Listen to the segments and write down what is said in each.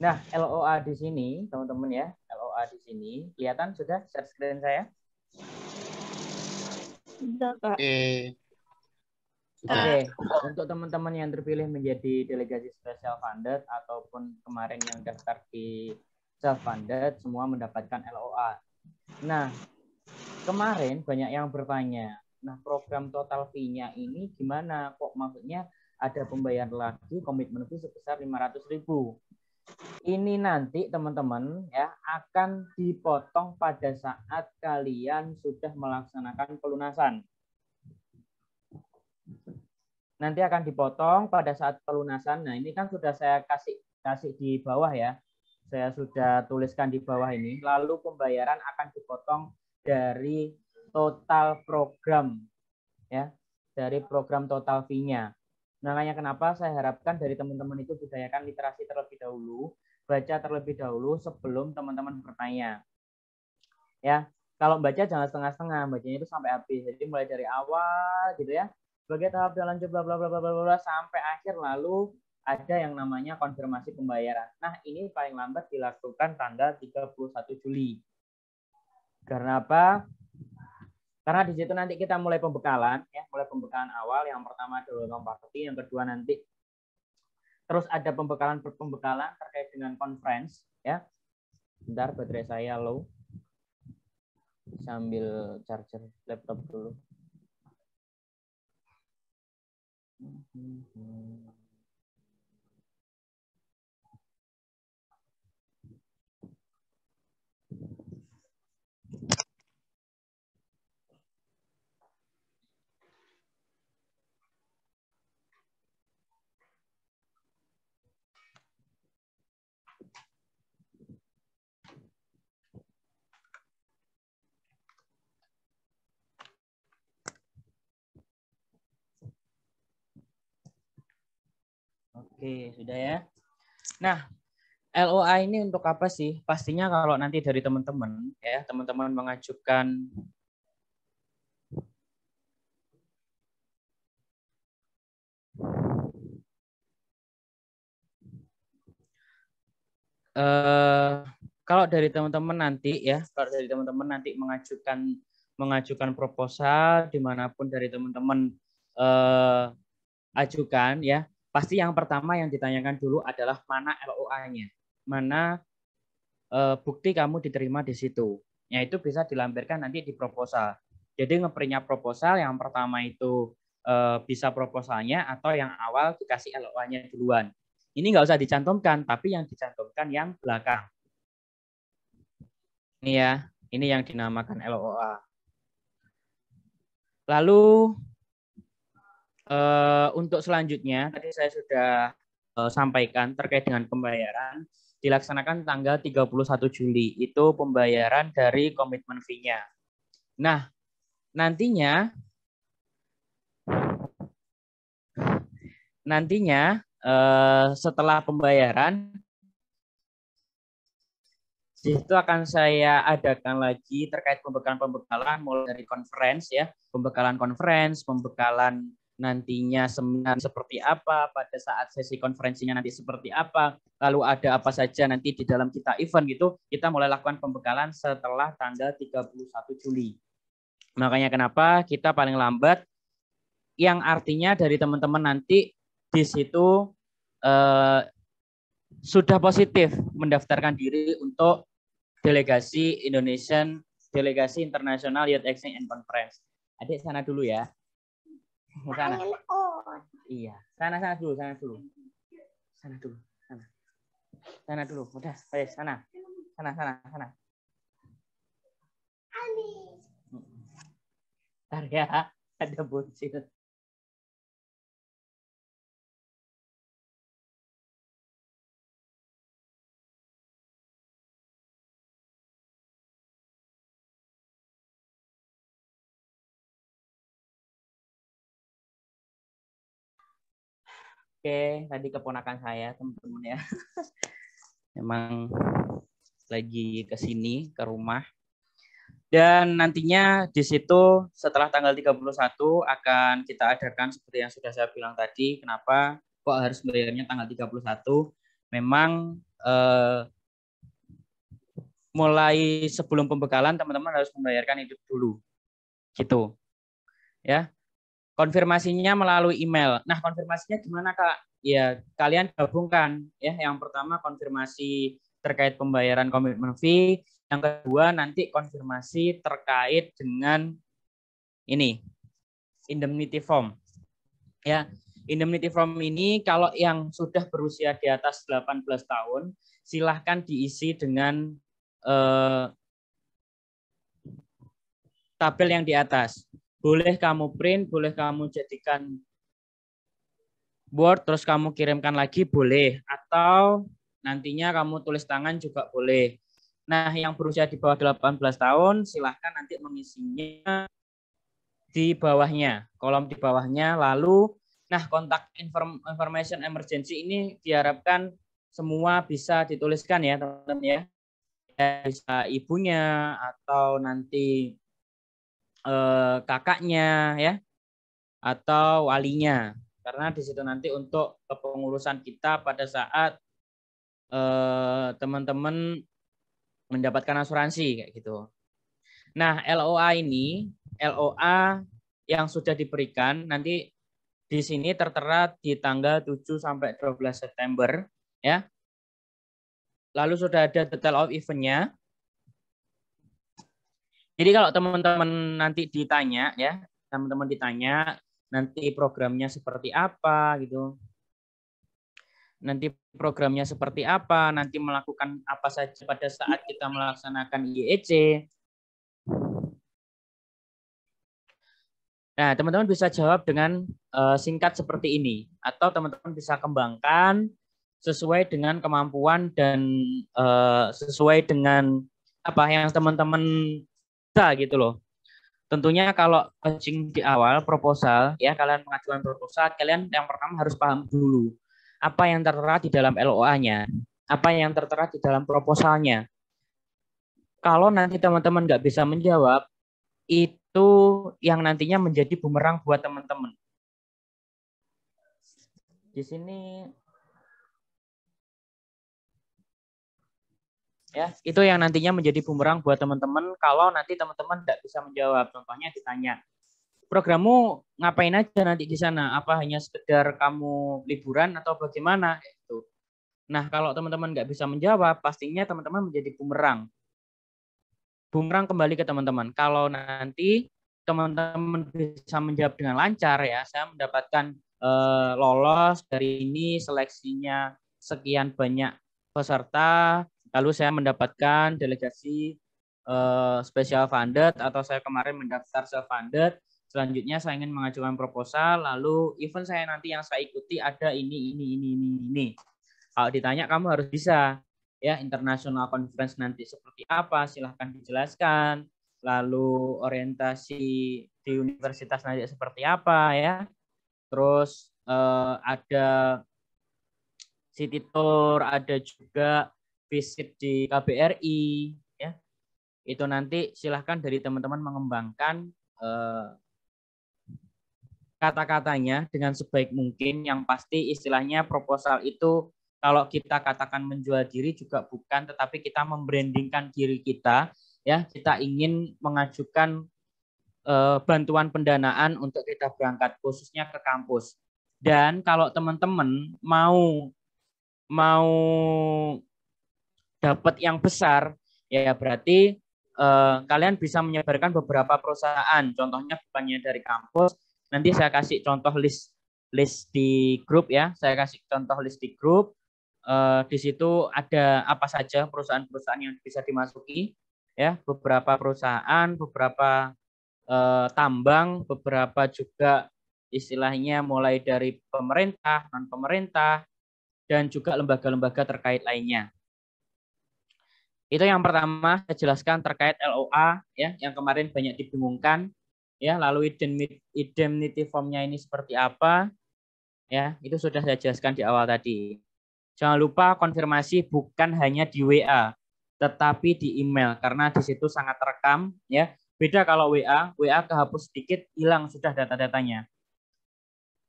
Nah, LOA di sini, teman-teman ya, LOA di sini, kelihatan sudah share screen saya? Sudah, Kak. Oke. Oke, untuk teman-teman yang terpilih menjadi delegasi special funded ataupun kemarin yang daftar di self funded, semua mendapatkan LOA. Nah, kemarin banyak yang bertanya, nah program total fee-nya ini gimana? Kok maksudnya ada pembayaran lagi komitmen fee sebesar 500.000. Ini nanti teman-teman ya akan dipotong pada saat kalian sudah melaksanakan pelunasan. Nanti akan dipotong pada saat pelunasan. Nah, ini kan sudah saya kasih di bawah ya. Saya sudah tuliskan di bawah ini. Lalu pembayaran akan dipotong dari total program ya, dari program total fee-nya. Makanya kenapa saya harapkan dari teman-teman itu budayakan literasi terlebih dahulu, baca terlebih dahulu sebelum teman-teman bertanya. Ya, kalau baca jangan setengah-setengah, bacanya itu sampai habis. Jadi mulai dari awal gitu ya, sebagai tahap dalam bla bla bla bla bla sampai akhir, lalu ada yang namanya konfirmasi pembayaran. Nah, ini paling lambat dilakukan tanggal 31 Juli. Karena apa? Karena di situ nanti kita mulai pembekalan ya, mulai pembekalan awal. Yang pertama adalah kompakti, yang kedua nanti terus ada pembekalan terkait dengan conference ya. Bentar, baterai saya low. Sambil charger laptop dulu. Oke, sudah ya. Nah, LOA ini untuk apa sih? Pastinya kalau nanti dari teman-teman ya, teman-teman mengajukan kalau dari teman-teman nanti ya, kalau dari teman-teman nanti mengajukan proposal dimanapun dari teman-teman ajukan ya, pasti yang pertama yang ditanyakan dulu adalah mana LOA-nya, mana bukti kamu diterima di situ. Ya, itu bisa dilampirkan nanti di proposal. Jadi ngeprintnya proposal yang pertama itu bisa proposalnya atau yang awal dikasih LOA-nya duluan. Ini nggak usah dicantumkan, tapi yang dicantumkan yang belakang. Ini ya, ini yang dinamakan LOA. Lalu untuk selanjutnya, tadi saya sudah sampaikan terkait dengan pembayaran, dilaksanakan tanggal 31 Juli. Itu pembayaran dari komitmen fee-nya. Nah, nantinya setelah pembayaran itu akan saya adakan lagi terkait pembekalan mulai dari conference ya, pembekalan conference, pembekalan nantinya seminar seperti apa, pada saat sesi konferensinya nanti seperti apa, lalu ada apa saja nanti di dalam kita event gitu, kita mulai lakukan pembekalan setelah tanggal 31 Juli. Makanya kenapa kita paling lambat, yang artinya dari teman-teman nanti di situ sudah positif mendaftarkan diri untuk delegasi International Youth Exchange and Conference. Adik sana dulu ya. Sana. Iya, sana dulu. Sana dulu. Udah, baik, sana. Bentar ya, ada bocil. Oke, tadi keponakan saya, teman-teman ya. Memang lagi ke sini, ke rumah. Dan nantinya di situ setelah tanggal 31 akan kita adakan seperti yang sudah saya bilang tadi. Kenapa kok harus bayarnya tanggal 31? memang mulai sebelum pembekalan teman-teman harus membayarkan itu dulu, gitu, ya. Konfirmasinya melalui email. Nah, konfirmasinya gimana, Kak? Ya, kalian gabungkan, ya. Yang pertama konfirmasi terkait pembayaran komitmen fee, yang kedua nanti konfirmasi terkait dengan ini, indemnity form. Ya, indemnity form ini kalau yang sudah berusia di atas 18 tahun, silahkan diisi dengan tabel yang di atas. Boleh kamu print, boleh kamu jadikan Word, terus kamu kirimkan lagi, boleh. Atau nantinya kamu tulis tangan juga boleh. Nah, yang berusia di bawah 18 tahun, silahkan nanti mengisinya di bawahnya, kolom di bawahnya. Lalu, nah, kontak information emergency ini diharapkan semua bisa dituliskan ya, teman-teman ya. Bisa ibunya atau nanti kakaknya ya, atau walinya, karena di situ nanti untuk kepengurusan kita pada saat teman-teman mendapatkan asuransi kayak gitu. Nah, LOA ini, LOA yang sudah diberikan nanti di sini tertera di tanggal 7 sampai 12 September ya. Lalu sudah ada detail of event-nya. Jadi kalau teman-teman nanti ditanya ya, teman-teman ditanya nanti programnya seperti apa gitu. Nanti programnya seperti apa, nanti melakukan apa saja pada saat kita melaksanakan IEC. Nah, teman-teman bisa jawab dengan singkat seperti ini, atau teman-teman bisa kembangkan sesuai dengan kemampuan dan sesuai dengan apa yang teman-teman bisa gitu loh. Tentunya kalau coaching di awal proposal ya, kalian mengajukan proposal, kalian yang pertama harus paham dulu apa yang tertera di dalam LOA-nya, apa yang tertera di dalam proposalnya. Kalau nanti teman-teman nggak bisa menjawab, itu yang nantinya menjadi bumerang buat teman-teman. Di sini ya, itu yang nantinya menjadi bumerang buat teman-teman kalau nanti teman-teman nggak bisa menjawab. Contohnya ditanya, programmu ngapain aja nanti di sana? Apa hanya sekedar kamu liburan atau bagaimana? Itu. Nah, kalau teman-teman nggak bisa menjawab, pastinya teman-teman menjadi bumerang. Bumerang kembali ke teman-teman. Kalau nanti teman-teman bisa menjawab dengan lancar ya, saya mendapatkan lolos dari ini, seleksinya sekian banyak peserta, lalu saya mendapatkan delegasi special funded atau saya kemarin mendaftar self funded. Selanjutnya saya ingin mengajukan proposal, lalu event saya nanti yang saya ikuti ada ini. Kalau ditanya kamu harus bisa ya, international conference nanti seperti apa, silahkan dijelaskan. Lalu orientasi di universitas nanti seperti apa ya. Terus ada city tour, ada juga visit di KBRI ya. Itu nanti silahkan dari teman-teman mengembangkan kata-katanya dengan sebaik mungkin. Yang pasti istilahnya proposal itu kalau kita katakan menjual diri juga bukan, tetapi kita membrandingkan diri kita ya. Kita ingin mengajukan bantuan pendanaan untuk kita berangkat khususnya ke kampus. Dan kalau teman-teman mau dapat yang besar ya, berarti kalian bisa menyebarkan beberapa perusahaan. Contohnya bukannya dari kampus. Nanti saya kasih contoh list di grup ya. Saya kasih contoh list di grup. Di situ ada apa saja perusahaan-perusahaan yang bisa dimasuki ya. Beberapa perusahaan, beberapa tambang, beberapa juga istilahnya mulai dari pemerintah, non pemerintah, dan juga lembaga-lembaga terkait lainnya. Itu yang pertama saya jelaskan terkait LOA ya, yang kemarin banyak dibingungkan ya. Lalu indemnity form-nya ini seperti apa ya, itu sudah saya jelaskan di awal tadi. Jangan lupa konfirmasi bukan hanya di WA, tetapi di email karena di situ sangat terekam ya. Beda kalau WA kehapus sedikit hilang sudah data-datanya.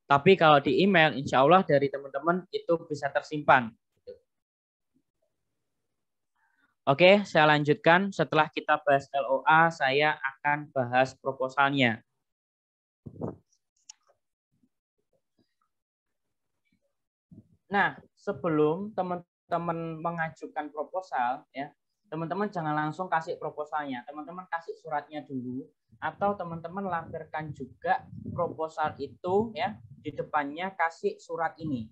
Tapi kalau di email, insya Allah dari teman-teman itu bisa tersimpan. Oke, saya lanjutkan. Setelah kita bahas LOA, saya akan bahas proposalnya. Nah, sebelum teman-teman mengajukan proposal, ya, teman-teman jangan langsung kasih proposalnya. Teman-teman kasih suratnya dulu, atau teman-teman lampirkan juga proposal itu, ya, di depannya kasih surat ini.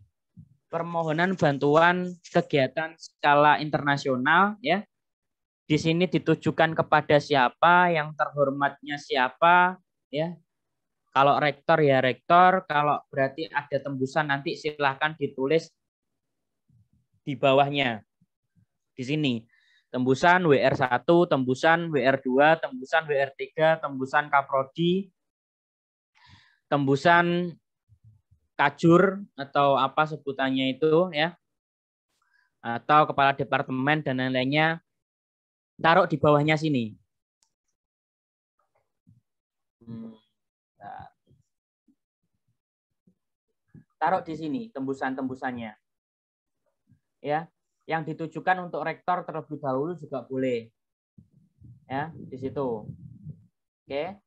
Permohonan bantuan kegiatan skala internasional, ya. Di sini ditujukan kepada siapa, yang terhormatnya siapa, ya. Kalau rektor ya rektor, kalau berarti ada tembusan nanti silahkan ditulis di bawahnya. Di sini. Tembusan WR1, tembusan WR2, tembusan WR3, tembusan Kaprodi, tembusan Kajur atau apa sebutannya itu, ya. Atau kepala departemen dan lain-lainnya, taruh di bawahnya sini. Taruh di sini tembusan-tembusannya. Ya, yang ditujukan untuk rektor terlebih dahulu juga boleh. Ya, di situ. Oke.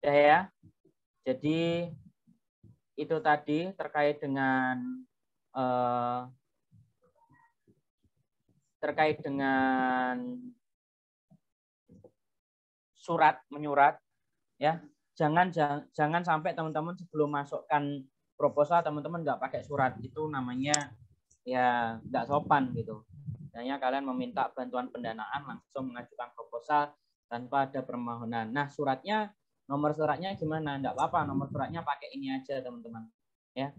Udah ya. Jadi itu tadi terkait dengan surat menyurat, ya. Jangan sampai teman-teman sebelum masukkan proposal teman-teman nggak pakai surat, itu namanya ya nggak sopan gitu. Hanya kalian meminta bantuan pendanaan langsung mengajukan proposal tanpa ada permohonan. Nah, suratnya, nomor suratnya gimana? Nggak apa-apa, nomor suratnya pakai ini aja teman-teman, ya.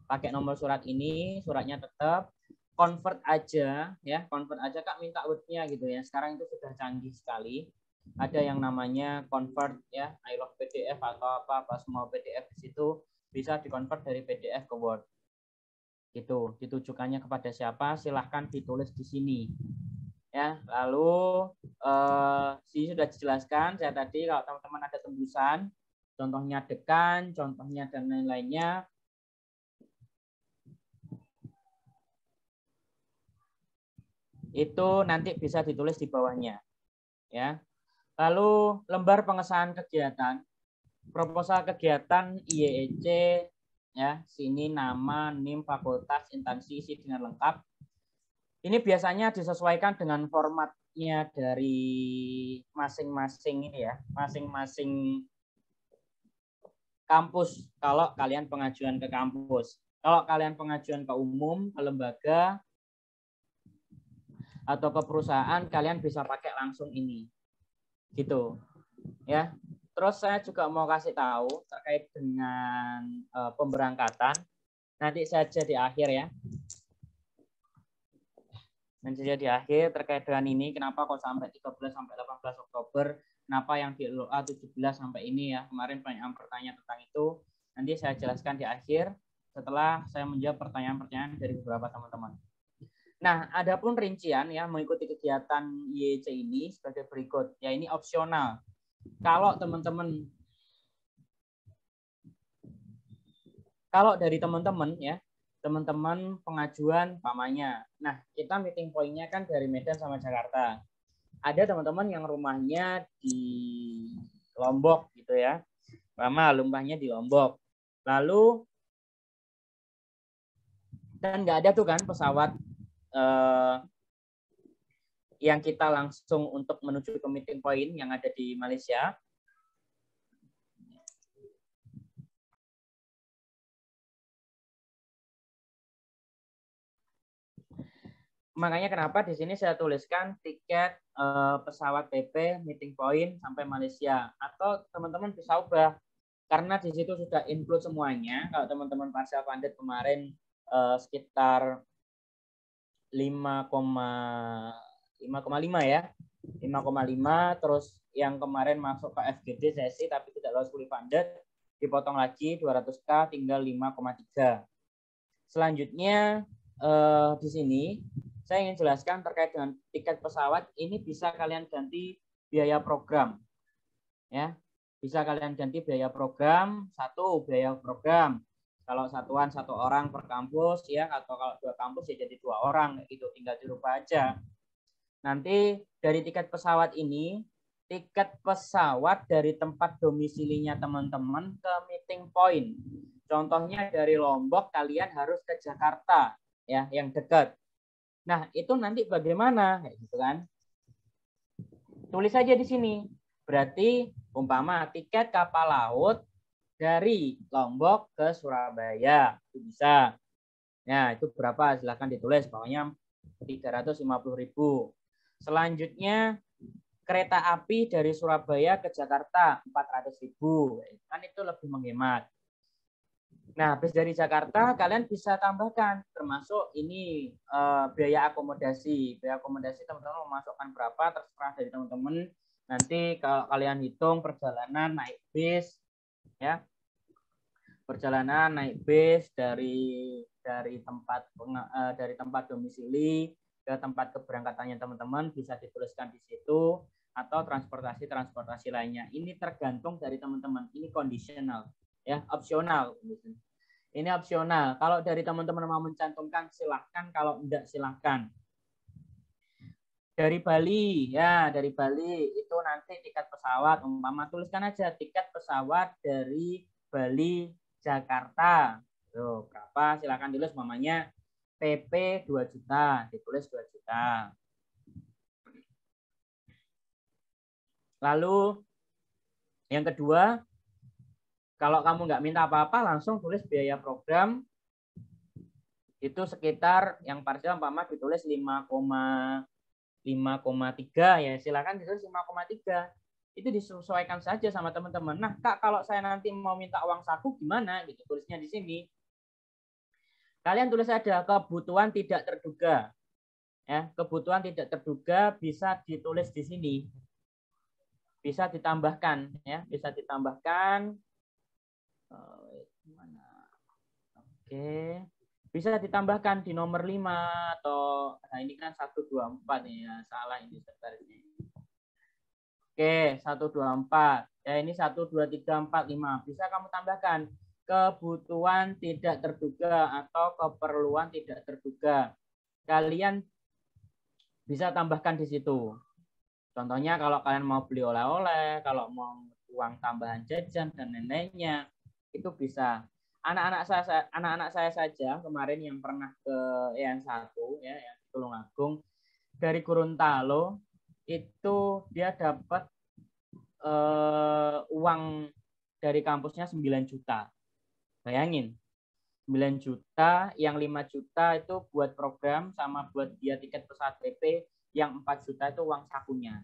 Pakai nomor surat ini, suratnya tetap convert aja, ya. Convert aja, Kak minta Word-nya gitu ya. Sekarang itu sudah canggih sekali. Ada yang namanya convert, ya, I love PDF atau apa semua PDF di situ bisa dikonvert dari PDF ke Word. Gitu. Ditujukannya kepada siapa? Silahkan ditulis di sini. Ya, lalu sini sudah dijelaskan saya tadi kalau teman-teman ada tembusan, contohnya dekan, contohnya dan lain-lainnya. Itu nanti bisa ditulis di bawahnya. Ya. Lalu lembar pengesahan kegiatan, proposal kegiatan IEC, ya, sini nama, NIM, fakultas, instansi, isi dengan lengkap. Ini biasanya disesuaikan dengan formatnya dari masing-masing ini ya, masing-masing kampus. Kalau kalian pengajuan ke kampus, kalau kalian pengajuan ke umum, ke lembaga atau ke perusahaan, kalian bisa pakai langsung ini. Gitu ya. Terus saya juga mau kasih tahu terkait dengan pemberangkatan, nanti saja di akhir ya, nanti saja di akhir terkait dengan ini, kenapa kok sampai 13 sampai 18 Oktober, kenapa yang di LOA 17 sampai ini ya, kemarin banyak yang bertanya tentang itu, nanti saya jelaskan di akhir setelah saya menjawab pertanyaan-pertanyaan dari beberapa teman-teman. Nah, adapun rincian ya mengikuti kegiatan YC ini sebagai berikut. Ya, ini opsional. Kalau dari teman-teman ya, teman-teman pengajuan pamannya. Nah, kita meeting point-nya kan dari Medan sama Jakarta. Ada teman-teman yang rumahnya di Lombok gitu ya. Lama rumahnya di Lombok. Lalu dan nggak ada tuh kan pesawat yang kita langsung untuk menuju ke meeting point yang ada di Malaysia. Makanya kenapa di sini saya tuliskan tiket pesawat PP meeting point sampai Malaysia, atau teman-teman bisa ubah karena di situ sudah include semuanya. Kalau teman-teman partial funded kemarin sekitar 5,5 ya, 5,5, terus yang kemarin masuk ke FGD sesi tapi tidak lolos fully funded dipotong lagi 200k tinggal 5,3. Selanjutnya di sini saya ingin jelaskan terkait dengan tiket pesawat, ini bisa kalian ganti biaya program. Ya, bisa kalian ganti biaya program, satu biaya program. Kalau satuan satu orang per kampus ya, atau kalau dua kampus ya jadi 2 orang gitu, tinggal dirubah aja. nanti dari tiket pesawat ini, tiket pesawat dari tempat domisilinya teman-teman ke meeting point. Contohnya dari Lombok kalian harus ke Jakarta ya, yang dekat. Nah, itu nanti bagaimana kayak gitu kan? Tulis aja di sini. Berarti umpama tiket kapal laut dari Lombok ke Surabaya itu bisa. Ya, itu berapa? Silahkan ditulis. Pokoknya 350.000. Selanjutnya kereta api dari Surabaya ke Jakarta 400.000. Kan itu lebih menghemat. Nah, habis dari Jakarta kalian bisa tambahkan termasuk ini biaya akomodasi. Biaya akomodasi teman-teman memasukkan berapa terserah dari teman-teman. Nanti kalau kalian hitung perjalanan naik bis ya. Perjalanan naik bis dari tempat domisili ke tempat keberangkatannya teman-teman bisa dituliskan di situ, atau transportasi lainnya. Ini tergantung dari teman-teman. Ini conditional ya, opsional. Ini opsional. Kalau dari teman-teman mau mencantumkan silahkan, kalau enggak silahkan. Dari Bali ya, dari Bali itu nanti tiket pesawat umpama tuliskan aja tiket pesawat dari Bali Jakarta. Tuh, berapa? Silakan tulis mamanya PP 2 juta, ditulis 2 juta. Lalu yang kedua, kalau kamu nggak minta apa-apa, langsung tulis biaya program itu sekitar yang parsial umpama ditulis 5,3 ya, silakan ditulis 5,3. Itu disesuaikan saja sama teman-teman. Nah, Kak, kalau saya nanti mau minta uang saku gimana? Gitu, tulisnya di sini. Kalian tulis ada kebutuhan tidak terduga. Ya, kebutuhan tidak terduga bisa ditulis di sini. Bisa ditambahkan ya, bisa ditambahkan. Oke. Bisa ditambahkan di nomor 5 atau nah ini kan 124 ya, salah ini sebenarnya. Oke, 124. Ya ini 1 2 3 4 5. Bisa kamu tambahkan kebutuhan tidak terduga atau keperluan tidak terduga. Kalian bisa tambahkan di situ. Contohnya kalau kalian mau beli oleh-oleh, kalau mau uang tambahan jajan dan lain-lainnya, itu bisa. Anak-anak saya saja kemarin yang pernah ke EN1 ya, yang di Tulungagung dari Gorontalo itu dia dapat uang dari kampusnya 9 juta. Bayangin. 9 juta, yang 5 juta itu buat program sama buat dia tiket pesawat PP, yang 4 juta itu uang sakunya.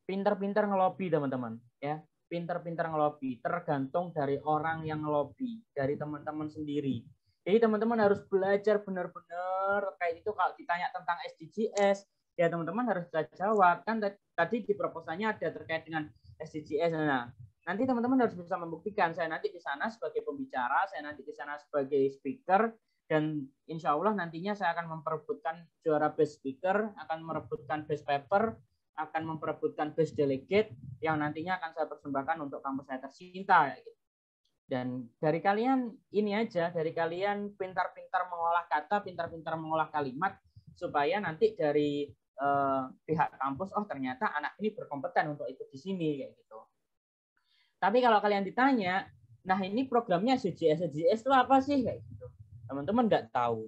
Pinter-pinter ngelobi teman-teman ya. Pinter-pinter ngelobi, tergantung dari orang yang ngelobi, dari teman-teman sendiri. Jadi teman-teman harus belajar benar-benar kayak itu. Kalau ditanya tentang SDGs, ya teman-teman harus bisa jawab. Kan tadi di proposalnya ada terkait dengan SDGs. Nah, nanti teman-teman harus bisa membuktikan. Saya nanti di sana sebagai pembicara, saya nanti di sana sebagai speaker, dan insya Allah nantinya saya akan memperebutkan juara best speaker, akan merebutkan best paper, akan memperebutkan best delegate yang nantinya akan saya persembahkan untuk kampus saya tercinta. Dan dari kalian ini aja, dari kalian pintar-pintar mengolah kata, pintar-pintar mengolah kalimat, supaya nanti dari pihak kampus, oh ternyata anak ini berkompeten untuk ikut di sini kayak gitu. Tapi kalau kalian ditanya, nah ini programnya SDGs itu apa sih kayak gitu, teman-teman nggak tahu.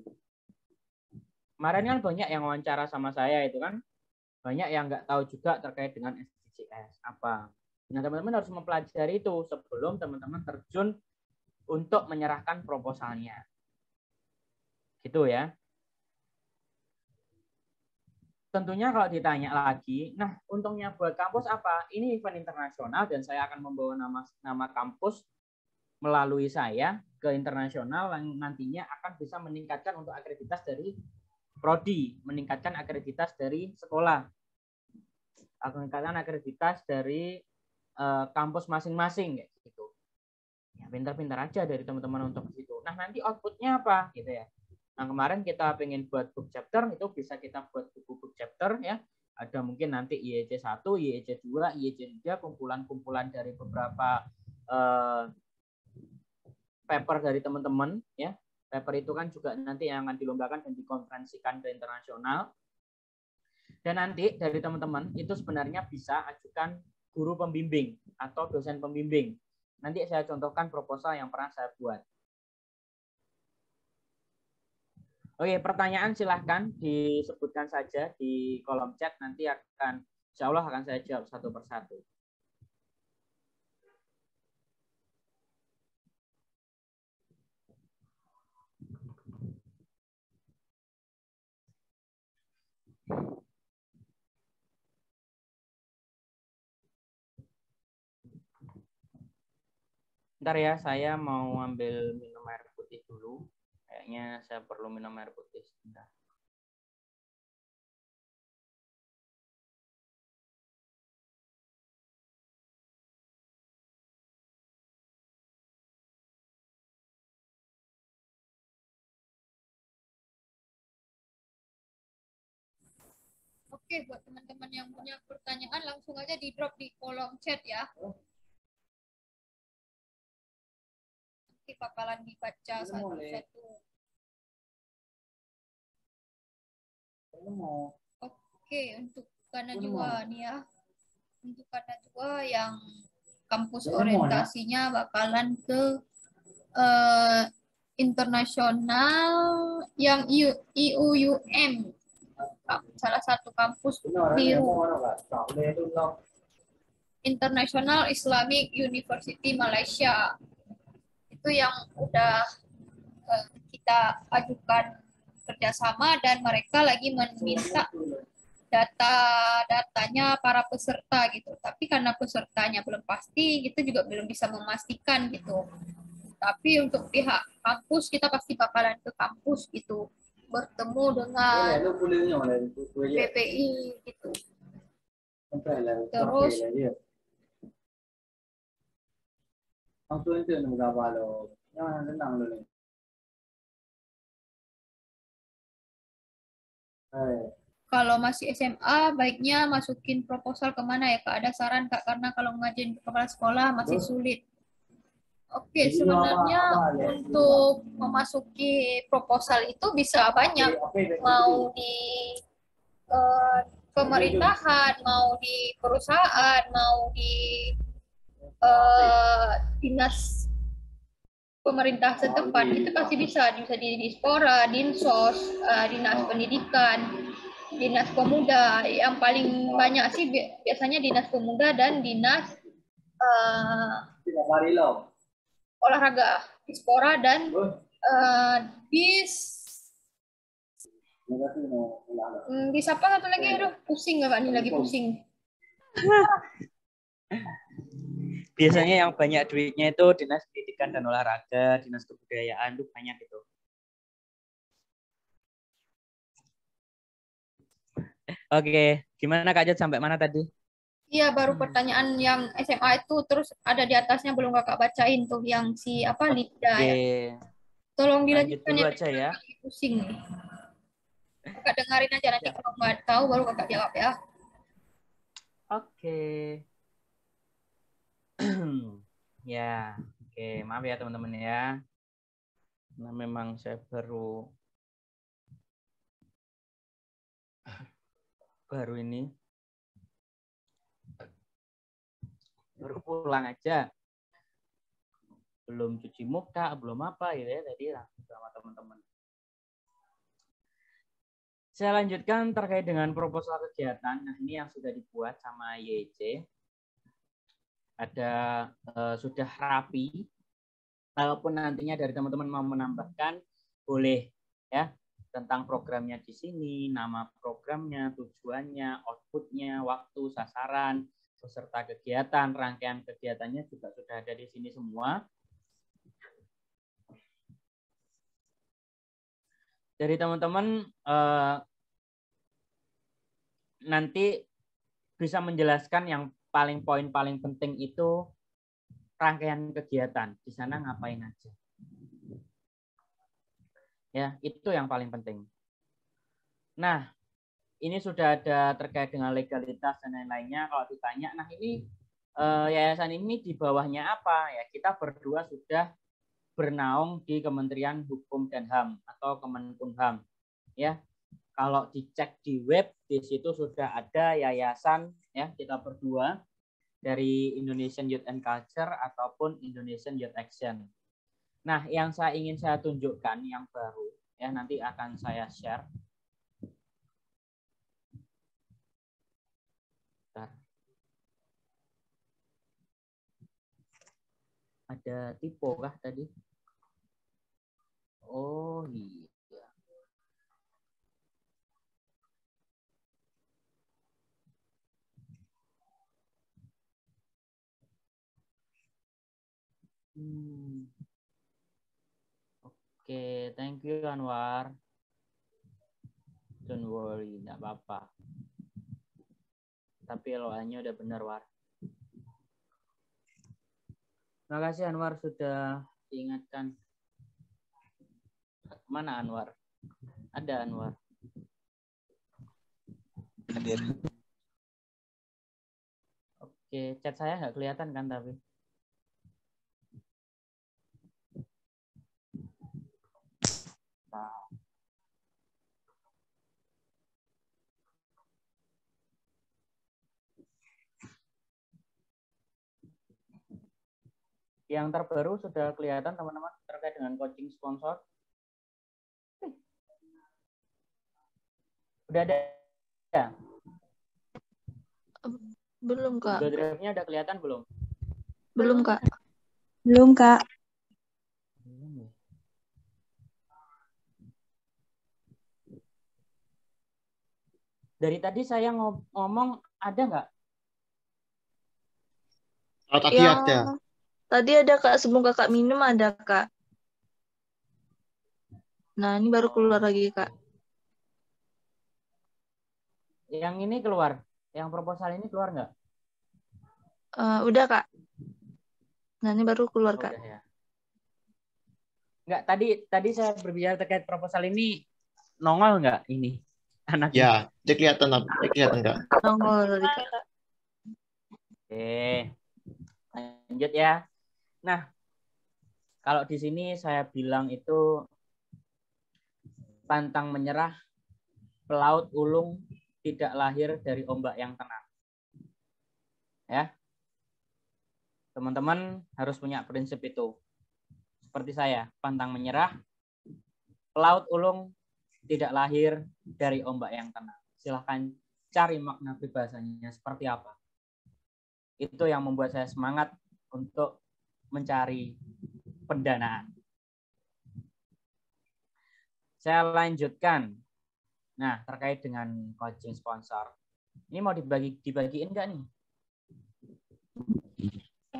Kemarin kan banyak yang wawancara sama saya itu kan, banyak yang nggak tahu juga terkait dengan SDGs apa. Nah, teman-teman harus mempelajari itu sebelum teman-teman terjun untuk menyerahkan proposalnya. Gitu ya. Tentunya kalau ditanya lagi, nah untungnya buat kampus apa? Ini event internasional dan saya akan membawa nama kampus melalui saya ke internasional yang nantinya akan bisa meningkatkan untuk akreditas dari prodi, meningkatkan akreditas dari sekolah, meningkatkan akreditas dari kampus masing-masing gitu. Ya pintar-pintar aja dari teman-teman untuk itu. Nah, nanti outputnya apa gitu ya. Nah, kemarin kita pengen buat book chapter, itu bisa kita buat buku book chapter ya. Ada mungkin nanti IEC 1, IEC 2, IEC 3, kumpulan-kumpulan dari beberapa paper dari teman-teman ya. Paper itu kan juga nanti yang akan dilombakan dan dikonferensikan ke internasional. Dan nanti dari teman-teman itu sebenarnya bisa ajukan guru pembimbing atau dosen pembimbing. Nanti saya contohkan proposal yang pernah saya buat. Oke, pertanyaan silahkan disebutkan saja di kolom chat. Nanti insya Allah akan saya jawab satu persatu. Bentar ya, saya mau ambil minum air putih dulu. Kayaknya saya perlu minum air putih sebentar. Oke, buat teman-teman yang punya pertanyaan langsung aja di drop di kolom chat ya. Nanti bakalan dibaca satu-satu. Oke, untuk Kanajua nih ya. Untuk Kanajua yang kampus orientasinya bakalan ke internasional yang IUUM. Salah satu kampus biru. International Islamic University Malaysia. Itu yang udah kita ajukan kerjasama dan mereka lagi meminta data-datanya para peserta gitu. Tapi karena pesertanya belum pasti, kita juga belum bisa memastikan gitu. Tapi untuk pihak kampus kita pasti bakalan ke kampus gitu, bertemu dengan PPI gitu. Terus kalau masih SMA, baiknya masukin proposal kemana ya Kak? Ada saran Kak? Karena kalau ngajuin ke kepala sekolah masih sulit. Oke, sebenarnya untuk memasuki proposal itu bisa banyak. Mau di pemerintahan, mau di perusahaan, mau di dinas pemerintah setempat, itu pasti bisa di Dispora, Dinsos, dinas pendidikan, dinas pemuda. Yang paling banyak sih biasanya dinas pemuda dan dinas olahraga, Dispora dan bis apa satu lagi, aduh pusing nggak ini lagi pusing. Biasanya yang banyak duitnya itu dinas pendidikan dan olahraga, dinas kebudayaan itu banyak itu. Oke, gimana Kak Jod sampai mana tadi? Iya, baru pertanyaan yang SMA itu, terus ada di atasnya belum kakak bacain tuh yang si apa Lida ya. Tolong lanjut dilanjutkan dulu ya, aja ya. pusing nih. Kakak dengerin aja nanti kalau nggak tahu baru kakak jawab ya. Oke. Ya, oke, maaf ya teman-teman ya. Nah, memang saya baru ini baru pulang aja, belum cuci muka, belum apa gitu ya, tadi langsung sama teman-teman. Saya lanjutkan terkait dengan proposal kegiatan. Nah, ini yang sudah dibuat sama YC. Ada sudah rapi. Kalaupun nantinya dari teman-teman mau menambahkan, boleh ya, tentang programnya di sini, nama programnya, tujuannya, outputnya, waktu, sasaran, peserta kegiatan, rangkaian kegiatannya juga sudah ada di sini semua. Dari teman-teman nanti bisa menjelaskan yang poin paling penting itu rangkaian kegiatan. Di sana ngapain aja. Ya, itu yang paling penting. Nah, ini sudah ada terkait dengan legalitas dan lain-lainnya. Kalau ditanya, nah ini yayasan ini di bawahnya apa? Ya, kita berdua sudah bernaung di Kementerian Hukum dan HAM atau Kemenkumham. Ya, kalau dicek di web, di situ sudah ada yayasan ya, kita berdua dari Indonesian Youth and Culture ataupun Indonesian Youth Action. Nah, yang ingin saya tunjukkan yang baru ya, nanti akan saya share. Bentar. Ada typo kah tadi? Oh iya. Oke, thank you Anwar. Don't worry, nggak apa-apa. Tapi LOA-nya udah benar, War. Terima kasih Anwar sudah diingatkan. Mana Anwar? Ada Anwar. Hadir. Oke, chat saya nggak kelihatan kan tapi. Nah. Yang terbaru sudah kelihatan teman-teman terkait dengan coaching sponsor. Udah ada? Ya? Belum, Kak. Google Drive-nya udah kelihatan belum? Belum, Kak. Belum, Kak. Dari tadi saya ngomong ada nggak? Oh, tadi Yang ada. tadi ada, Kak. Sebelum Kakak minum ada, Kak. Nah, ini baru keluar lagi, Kak. Yang ini keluar? Yang proposal ini keluar nggak? Udah, Kak. Nah, ini baru keluar, Oh, Kak. udah ya. Nggak, tadi saya berbicara terkait proposal ini, nongol nggak ini? Anaknya. Ya, dia kelihatan nggak? Nongol tadi, Kak. Oke, lanjut ya. Nah, kalau di sini saya bilang itu pantang menyerah, pelaut ulung tidak lahir dari ombak yang tenang. Ya, teman-teman harus punya prinsip itu. Seperti saya, pantang menyerah, pelaut ulung tidak lahir dari ombak yang tenang. Silahkan cari makna peribahasanya seperti apa. Itu yang membuat saya semangat untuk mencari pendanaan. Saya lanjutkan. Nah, terkait dengan coaching sponsor. Ini mau dibagiin nggak nih?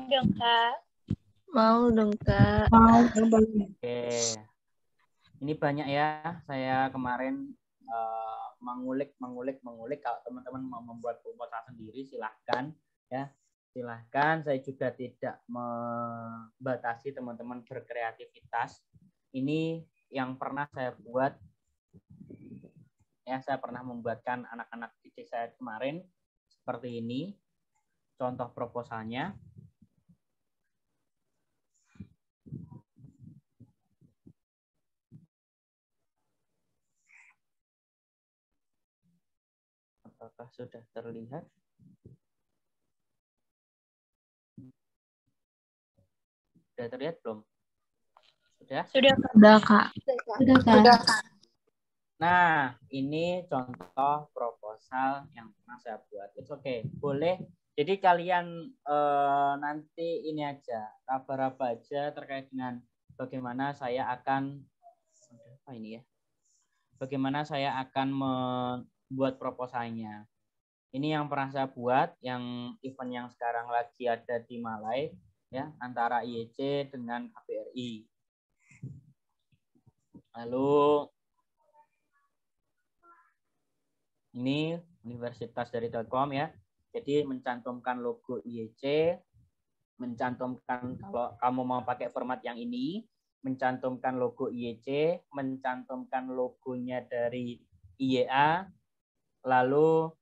Dong, Kak. Mau dong, Kak. Mau. Oke. Ini banyak ya. Saya kemarin mengulik. Kalau teman-teman mau membuat proposal sendiri, silahkan ya. Silahkan. Saya juga tidak membatasi teman-teman berkreativitas. Ini yang pernah saya buat. Ya, saya pernah membuatkan anak-anak didik saya kemarin seperti ini. Contoh proposalnya. Apakah sudah terlihat? Sudah terlihat belum? Sudah? Sudah, Kak. Sudah, Kak. Nah, ini contoh proposal yang pernah saya buat. It's okay. Boleh. Jadi kalian nanti ini aja, raba-raba aja terkait dengan bagaimana saya akan apa ini ya? Bagaimana saya akan membuat proposalnya. Ini yang pernah saya buat, yang event yang sekarang lagi ada di Malai, ya, antara IEC dengan KBRI. Lalu ini Universitas dari Telkom ya. Jadi mencantumkan logo IEC, mencantumkan kalau kamu mau pakai format yang ini, mencantumkan logo IEC, mencantumkan logonya dari IEA, lalu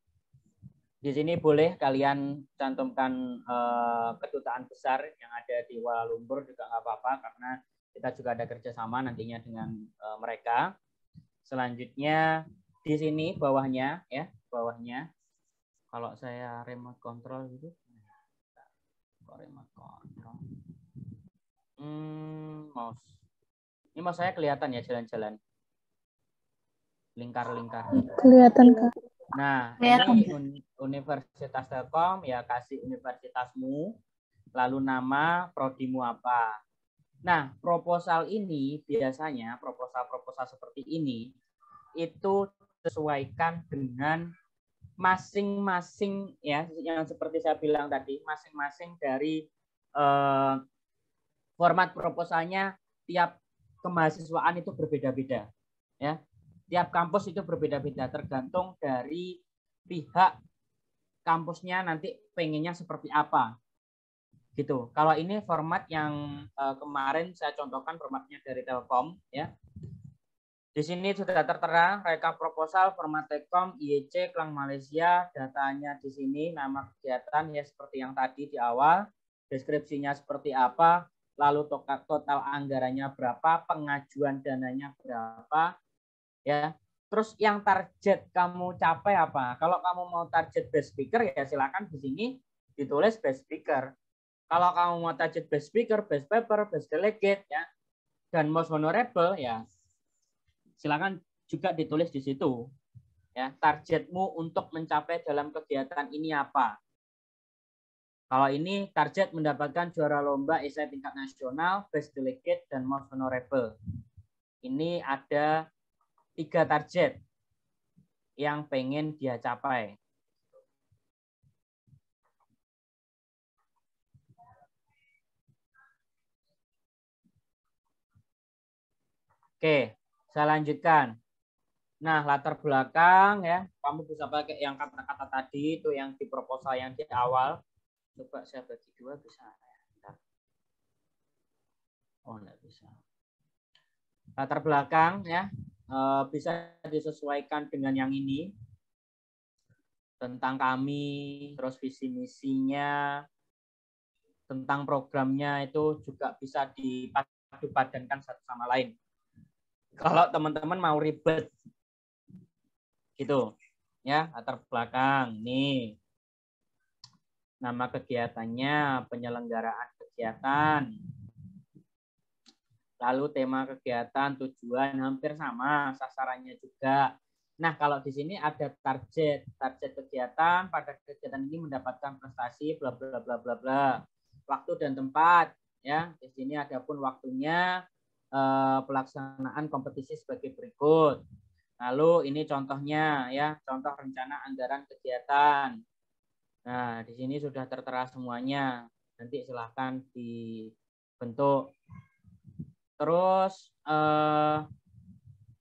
di sini boleh kalian cantumkan kedutaan besar yang ada di Kuala Lumpur juga nggak apa-apa karena kita juga ada kerjasama nantinya dengan mereka. Selanjutnya di sini bawahnya ya, bawahnya. Kalau saya remote control gitu. Remote control. Mouse. Ini mouse saya kelihatan ya jalan-jalan. Lingkar-lingkar. Kelihatan, Kak. Nah, Kelihatan. ini Universitas Telkom ya, kasih universitasmu, lalu nama, prodimu apa. Nah, proposal ini biasanya proposal-proposal seperti ini itu disesuaikan dengan masing-masing ya, yang seperti saya bilang tadi, masing-masing dari format proposalnya tiap kemahasiswaan itu berbeda-beda ya. Tiap kampus itu berbeda-beda tergantung dari pihak kampusnya nanti pengennya seperti apa gitu. Kalau ini format yang kemarin saya contohkan formatnya dari Telkom ya. Di sini sudah tertera rekap proposal format Telkom, IEC, Klang Malaysia, datanya di sini, nama kegiatan ya seperti yang tadi di awal, deskripsinya seperti apa, lalu total anggarannya berapa, pengajuan dananya berapa, ya. Terus yang target kamu capai apa? Kalau kamu mau target best speaker ya silakan di sini ditulis best speaker. Kalau kamu mau target best speaker, best paper, best delegate ya, dan most honorable ya silakan juga ditulis di situ. Ya, targetmu untuk mencapai dalam kegiatan ini apa? Kalau ini target mendapatkan juara lomba esai tingkat nasional, best delegate, dan most honorable. Ini ada 3 target yang pengen dia capai. Oke, saya lanjutkan. Nah, latar belakang ya, kamu bisa pakai yang kata-kata tadi itu yang di proposal yang di awal. Coba saya bagi 2 bisa. Oh, enggak bisa. Latar belakang ya, bisa disesuaikan dengan yang ini. Tentang kami, terus visi misinya, tentang programnya itu juga bisa dipadu-padankan satu sama lain. Kalau teman-teman mau ribet gitu ya, latar belakang nih, nama kegiatannya, penyelenggaraan kegiatan, lalu tema kegiatan, tujuan hampir sama, sasarannya juga. Nah, kalau di sini ada target kegiatan, pada kegiatan ini mendapatkan prestasi bla bla bla bla bla. Waktu dan tempat ya. Di sini ada pun waktunya, pelaksanaan kompetisi sebagai berikut. Lalu ini contohnya ya, contoh rencana anggaran kegiatan. Nah, di sini sudah tertera semuanya. Nanti silahkan dibentuk. Terus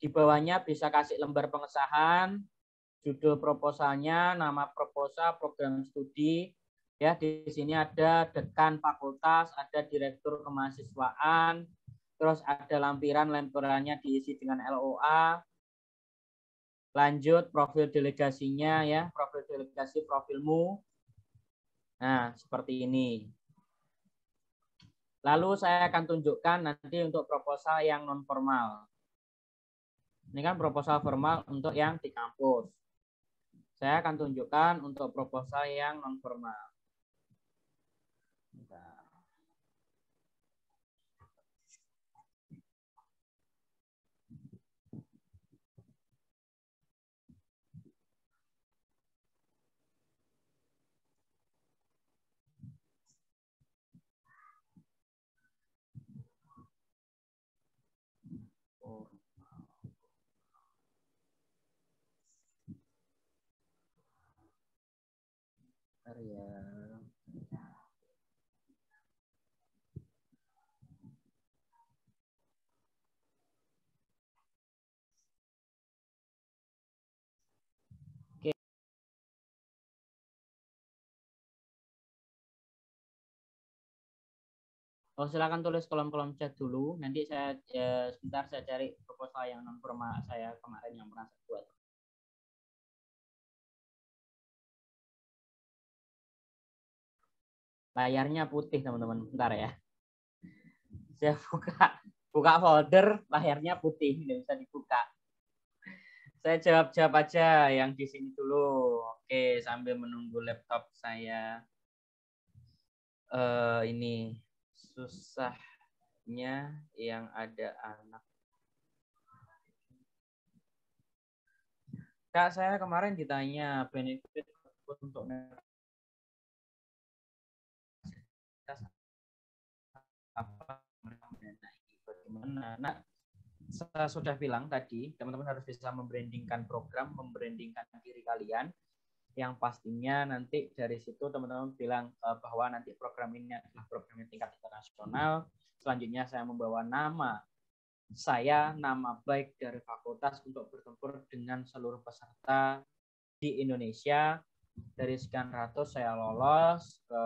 di bawahnya bisa kasih lembar pengesahan, judul proposalnya, nama proposal, program studi. Ya, di sini ada dekan fakultas, ada direktur kemahasiswaan, terus ada lampirannya diisi dengan LOA. Lanjut profil delegasinya ya, profil delegasi profilmu. Nah, seperti ini. Lalu saya akan tunjukkan nanti untuk proposal yang non formal. Ini kan proposal formal untuk yang di kampus. Saya akan tunjukkan untuk proposal yang non formal. Ya. Oke. Oh, silakan tulis kolom-kolom chat dulu. Nanti saya sebentar saya cari proposal yang non formal saya kemarin yang pernah saya buat. Layarnya putih teman-teman, bentar ya. Saya buka folder, layarnya putih, tidak bisa dibuka. Saya jawab-jawab aja yang di sini dulu. Oke, sambil menunggu laptop saya. Ini susahnya yang ada anak. Kak, saya kemarin ditanya benefit untuk apa bagaimana. Nah, saya sudah bilang tadi, teman-teman harus bisa membrandingkan program, membrandingkan diri kalian. Yang pastinya nanti dari situ teman-teman bilang bahwa nanti program ini adalah program yang tingkat internasional. Selanjutnya saya membawa nama saya, nama baik dari fakultas untuk bertempur dengan seluruh peserta di Indonesia. Dari sekian ratus saya lolos ke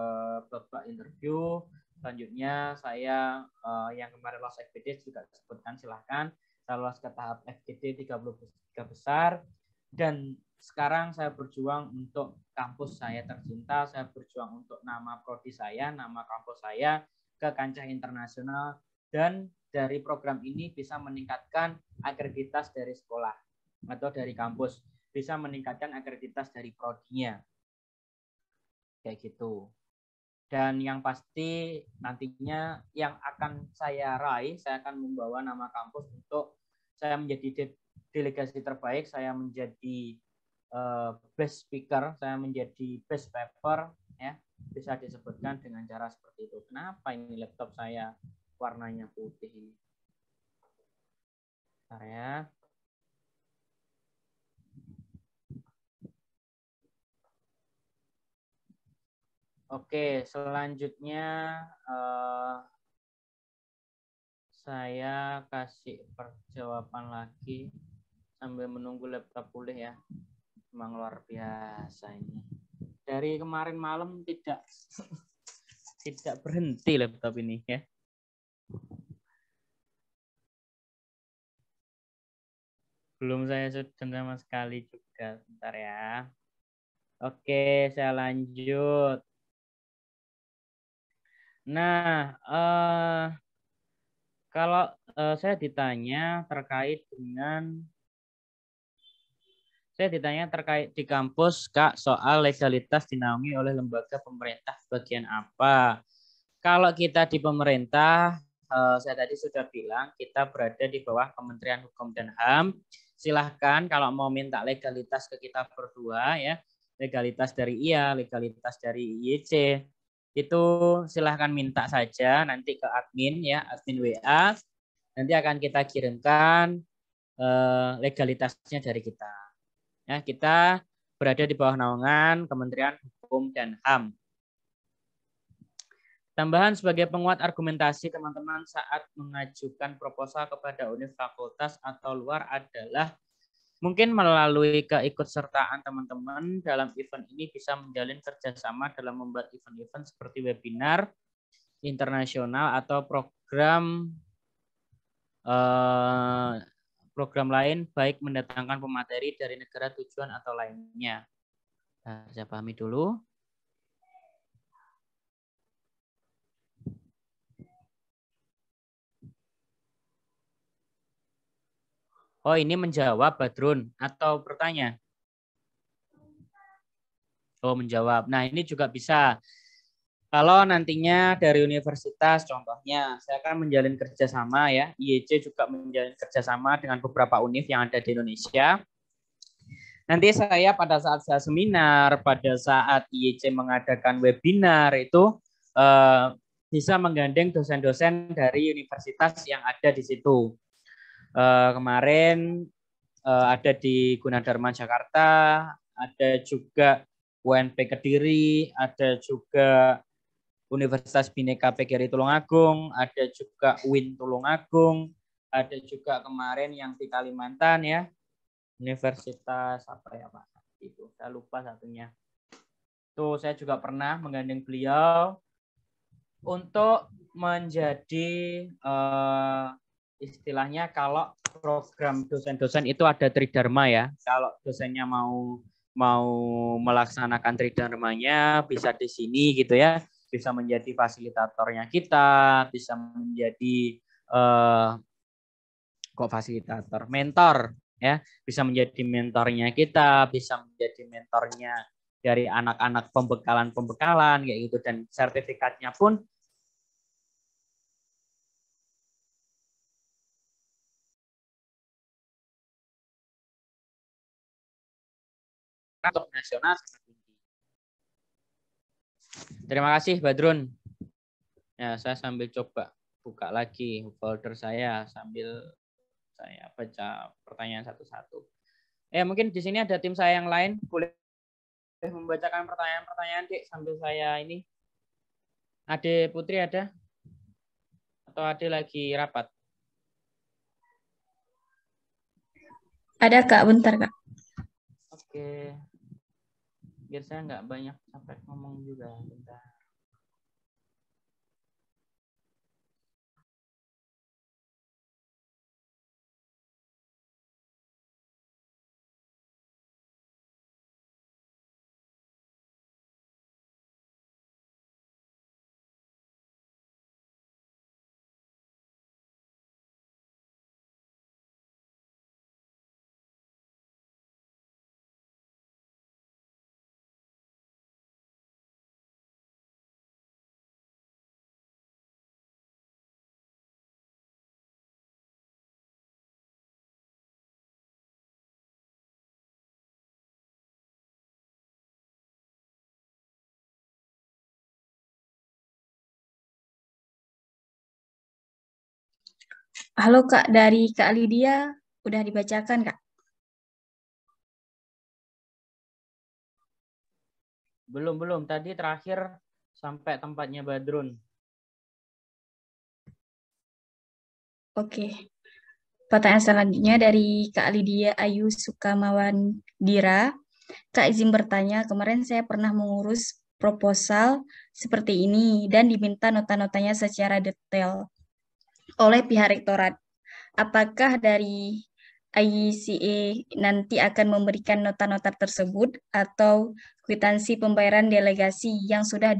babak interview. Selanjutnya saya yang kemarin lolos FGD juga disebutkan, silahkan. Saya lolos ke tahap FGD 33 besar. Dan sekarang saya berjuang untuk kampus saya tercinta, saya berjuang untuk nama prodi saya, nama kampus saya ke kancah internasional, dan dari program ini bisa meningkatkan akreditas dari sekolah atau dari kampus, bisa meningkatkan akreditas dari prodinya. Kayak gitu. Dan yang pasti nantinya yang akan saya raih, saya akan membawa nama kampus untuk saya menjadi delegasi terbaik, saya menjadi best speaker, saya menjadi best paper, ya bisa disebutkan dengan cara seperti itu. Kenapa ini laptop saya warnanya putih ini? Bentar ya. Oke, selanjutnya saya kasih perjawaban lagi sambil menunggu laptop pulih ya. Memang luar biasa ini. Dari kemarin malam tidak berhenti laptop ini ya. Belum saya sedang sama sekali juga. Bentar ya. Oke, saya lanjut. Nah, kalau saya ditanya terkait di kampus, Kak, soal legalitas dinaungi oleh lembaga pemerintah bagian apa? Kalau kita di pemerintah, saya tadi sudah bilang kita berada di bawah Kementerian Hukum dan HAM. Silahkan kalau mau minta legalitas ke kita berdua ya, legalitas dari IA, legalitas dari IYC, itu silahkan minta saja nanti ke admin ya, admin WA. Nanti akan kita kirimkan legalitasnya dari kita. Ya, kita berada di bawah naungan Kementerian Hukum dan HAM. Tambahan sebagai penguat argumentasi teman-teman saat mengajukan proposal kepada univ fakultas atau luar adalah mungkin melalui keikutsertaan teman-teman dalam event ini bisa menjalin kerjasama dalam membuat event-event seperti webinar internasional atau program lain, baik mendatangkan pemateri dari negara tujuan atau lainnya. Nah, saya pahami dulu. Oh, ini menjawab Badrun atau bertanya? Oh, menjawab. Nah, ini juga bisa. Kalau nantinya dari universitas, contohnya, saya akan menjalin kerjasama ya. IYC juga menjalin kerjasama dengan beberapa univ yang ada di Indonesia. Nanti saya pada saat saya seminar, pada saat IYC mengadakan webinar itu bisa menggandeng dosen-dosen dari universitas yang ada di situ. Kemarin ada di Gunadarma Jakarta, ada juga UNP Kediri, ada juga Universitas Bhinneka PGRI Tulungagung, ada juga UIN Tulungagung, ada juga kemarin yang di Kalimantan ya, Universitas apa ya Pak? Itu saya lupa satunya. Tuh saya juga pernah menggandeng beliau untuk menjadi istilahnya kalau program dosen-dosen itu ada tridharma ya. Kalau dosennya mau melaksanakan tridharmanya bisa di sini gitu ya. Bisa menjadi fasilitatornya kita, bisa menjadi fasilitator, mentor ya, bisa menjadi mentornya kita, bisa menjadi mentornya dari anak-anak pembekalan kayak gitu, dan sertifikatnya pun untuk nasional sangat tinggi. Terima kasih Badrun. Ya, saya sambil coba buka lagi folder saya sambil saya baca pertanyaan satu-satu. Mungkin di sini ada tim saya yang lain, boleh membacakan pertanyaan-pertanyaan, Dik, sambil saya ini. Ade Putri ada? Atau Ade lagi rapat? Ada Kak, bentar Kak. Oke. Biar saya nggak banyak sampai ngomong juga. Bentar. Halo Kak, dari Kak Lydia udah dibacakan Kak. Belum. Tadi terakhir sampai tempatnya Badrun. Oke. Pertanyaan selanjutnya dari Kak Lydia Ayu Sukamawandira. Kak izin bertanya, kemarin saya pernah mengurus proposal seperti ini dan diminta nota-notanya secara detail oleh pihak rektorat. Apakah dari ICE nanti akan memberikan nota-nota tersebut atau kwitansi pembayaran delegasi yang sudah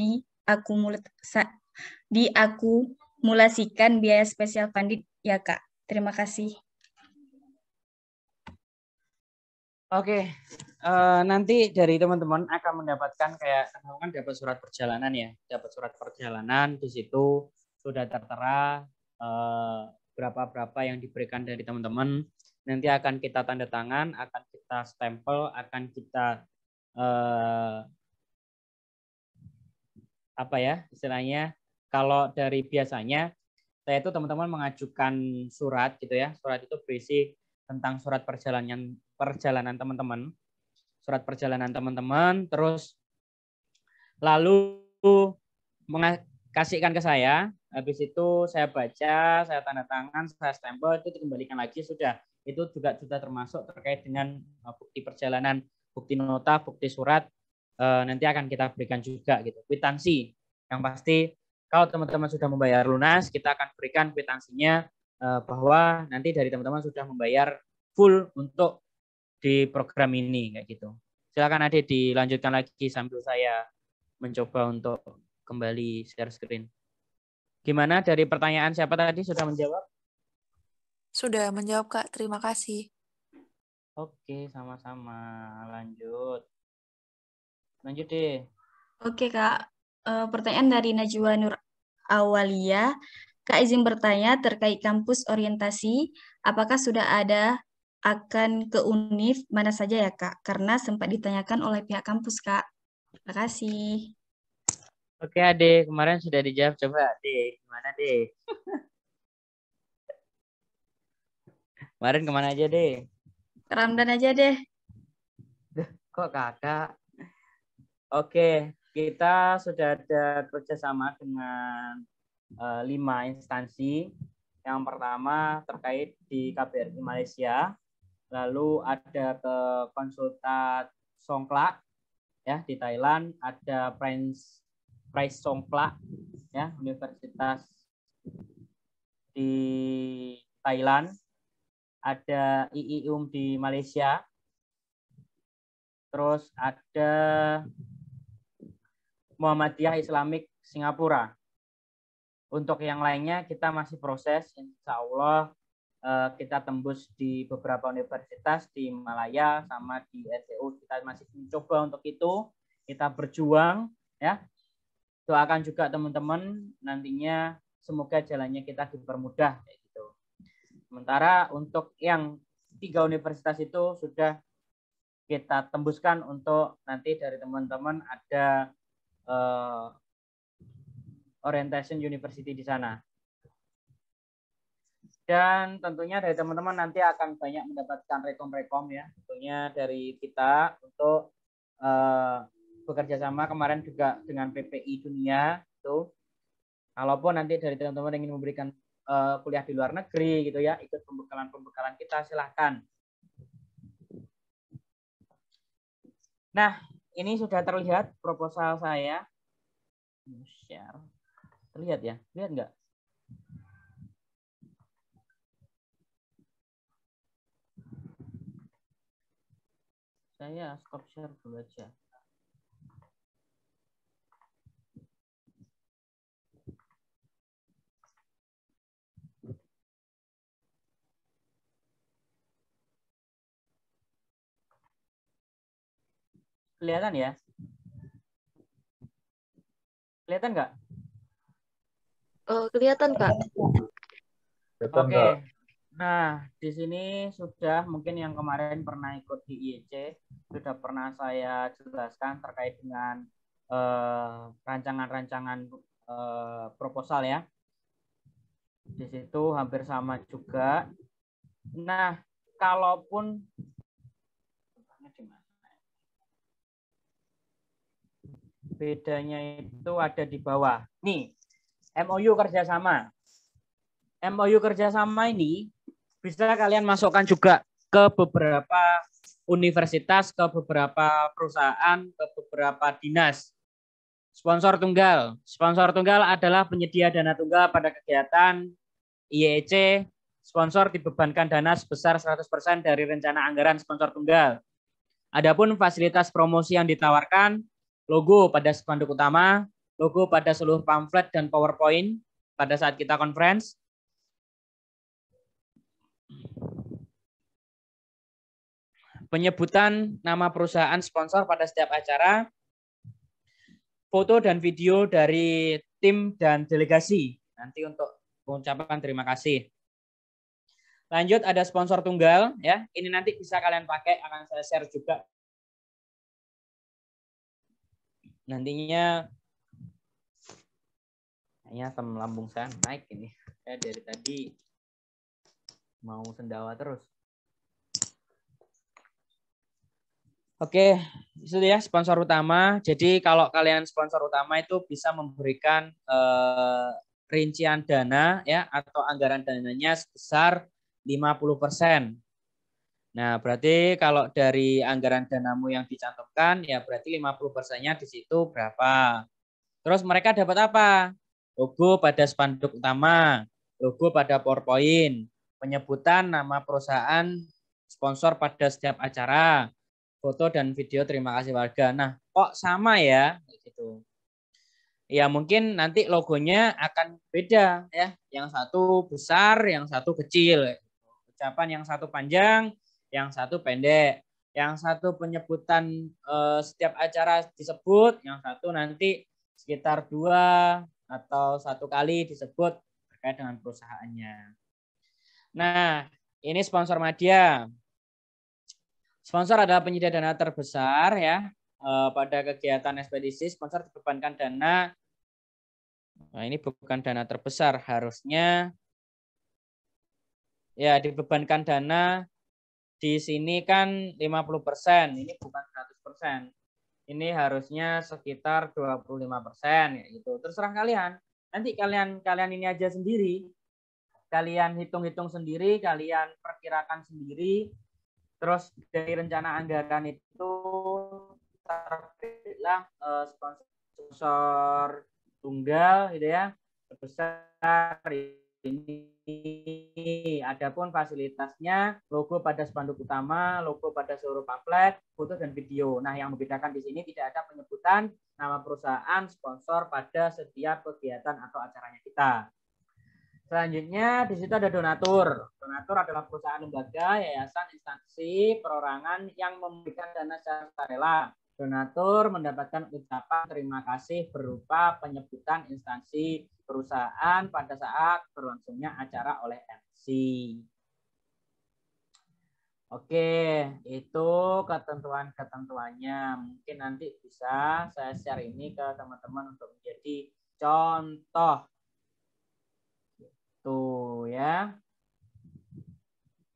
diakumulasikan biaya spesial pandit ya Kak? Terima kasih. Oke. Nanti dari teman-teman akan mendapatkan kayak kan dapat surat perjalanan ya, dapat surat perjalanan, di situ sudah tertera berapa yang diberikan dari teman-teman. Nanti akan kita tanda tangan, akan kita stempel, akan kita apa ya istilahnya, kalau dari biasanya saya itu teman-teman mengajukan surat gitu ya, surat itu berisi tentang surat perjalanan teman-teman, surat perjalanan teman-teman, terus lalu kasihkan ke saya, habis itu saya baca, saya tanda tangan, saya stempel, itu dikembalikan lagi, sudah. Itu juga sudah termasuk terkait dengan bukti perjalanan, bukti nota, bukti surat, nanti akan kita berikan juga gitu. Kwitansi yang pasti kalau teman-teman sudah membayar lunas, kita akan berikan kwitansinya bahwa nanti dari teman-teman sudah membayar full untuk di program ini kayak gitu. Silakan Ade dilanjutkan lagi sambil saya mencoba untuk kembali share screen. Gimana dari pertanyaan siapa tadi, sudah menjawab? Sudah menjawab Kak, terima kasih. Oke, sama-sama. Lanjut deh. Oke Kak, pertanyaan dari Najwa Nur Awalia. Kak izin bertanya terkait kampus orientasi, apakah sudah ada akan ke UNIF mana saja ya Kak? Karena sempat ditanyakan oleh pihak kampus Kak. Terima kasih. Oke Ade, kemarin sudah dijawab. Coba Ade, gimana deh? Kemarin kemana aja deh? Ramdan aja deh. Kok kakak? Oke, kita sudah ada kerjasama dengan 5 instansi. Yang pertama terkait di KBRI Malaysia, lalu ada ke konsultan Songkla ya di Thailand, ada Price Songkla ya Universitas di Thailand, ada IIUM di Malaysia, terus ada Muhammadiyah Islamik Singapura. Untuk yang lainnya kita masih proses, insya Allah kita tembus di beberapa universitas di Malaya sama di SCU. Kita masih mencoba untuk itu, kita berjuang ya. Doakan juga teman-teman nantinya semoga jalannya kita dipermudah kayak gitu. Sementara untuk yang 3 universitas itu sudah kita tembuskan untuk nanti dari teman-teman ada orientation university di sana. Dan tentunya dari teman-teman nanti akan banyak mendapatkan rekom-rekom ya, tentunya dari kita untuk bekerja sama kemarin juga dengan PPI Dunia itu. Kalaupun nanti dari teman-teman ingin memberikan kuliah di luar negeri gitu ya, ikut pembekalan kita silahkan. Nah, ini sudah terlihat proposal saya. Share. Terlihat ya? Lihat nggak? Saya stop share dulu aja. Kelihatan ya? Kelihatan nggak? Oh, kelihatan, Kak. Oke. Nah, di sini sudah mungkin yang kemarin pernah ikut di IEC, sudah pernah saya jelaskan terkait dengan rancangan-rancangan proposal ya. Di situ hampir sama juga. Nah, kalaupun bedanya itu ada di bawah. Nih, MOU kerjasama. MOU kerjasama ini bisa kalian masukkan juga ke beberapa universitas, ke beberapa perusahaan, ke beberapa dinas. Sponsor tunggal. Sponsor tunggal adalah penyedia dana tunggal pada kegiatan IEC. Sponsor dibebankan dana sebesar 100% dari rencana anggaran sponsor tunggal. Adapun fasilitas promosi yang ditawarkan, logo pada spanduk utama, logo pada seluruh pamflet dan PowerPoint pada saat kita conference. Penyebutan nama perusahaan sponsor pada setiap acara, foto dan video dari tim dan delegasi. Nanti untuk pengucapan terima kasih. Lanjut ada sponsor tunggal ya. Ini nanti bisa kalian pakai, akan saya share juga. Nantinya kayaknya asam lambung saya naik ini. Saya dari tadi mau sendawa terus. Oke, itu ya sponsor utama. Jadi kalau kalian sponsor utama itu bisa memberikan rincian dana ya atau anggaran dananya sebesar 50%. Nah, berarti kalau dari anggaran danamu yang dicantumkan ya berarti 50%-nya di situ berapa. Terus mereka dapat apa? Logo pada spanduk utama, logo pada PowerPoint, penyebutan nama perusahaan sponsor pada setiap acara, foto dan video terima kasih warga. Nah, kok sama ya gitu. Ya mungkin nanti logonya akan beda ya. Yang satu besar, yang satu kecil. Ucapan yang satu panjang, yang satu pendek. Yang satu penyebutan setiap acara disebut, yang satu nanti sekitar 2 atau 1 kali disebut terkait dengan perusahaannya. Nah, ini sponsor media. Sponsor adalah penyedia dana terbesar ya. Pada kegiatan ekspedisi sponsor dibebankan dana. Nah, ini bukan dana terbesar, harusnya ya dibebankan dana di sini kan 50%, ini bukan 100%. Ini harusnya sekitar 25% ya gitu. Terserah kalian. Nanti kalian ini aja sendiri. Kalian hitung-hitung sendiri, kalian perkirakan sendiri. Terus dari rencana anggaran itu terbitlah sponsor tunggal gitu ya. Sebesar ini. Adapun fasilitasnya logo pada spanduk utama, logo pada seluruh pamflet, foto dan video. Nah, yang membedakan di sini tidak ada penyebutan nama perusahaan sponsor pada setiap kegiatan atau acaranya kita. Selanjutnya di situ ada donatur. Donatur adalah perusahaan, lembaga, yayasan, instansi, perorangan yang memberikan dana secara sukarela. Donatur mendapatkan ucapan terima kasih berupa penyebutan instansi perusahaan pada saat berlangsungnya acara oleh MC. Oke, itu ketentuan-ketentuannya. Mungkin nanti bisa saya share ini ke teman-teman untuk menjadi contoh. Tuh ya.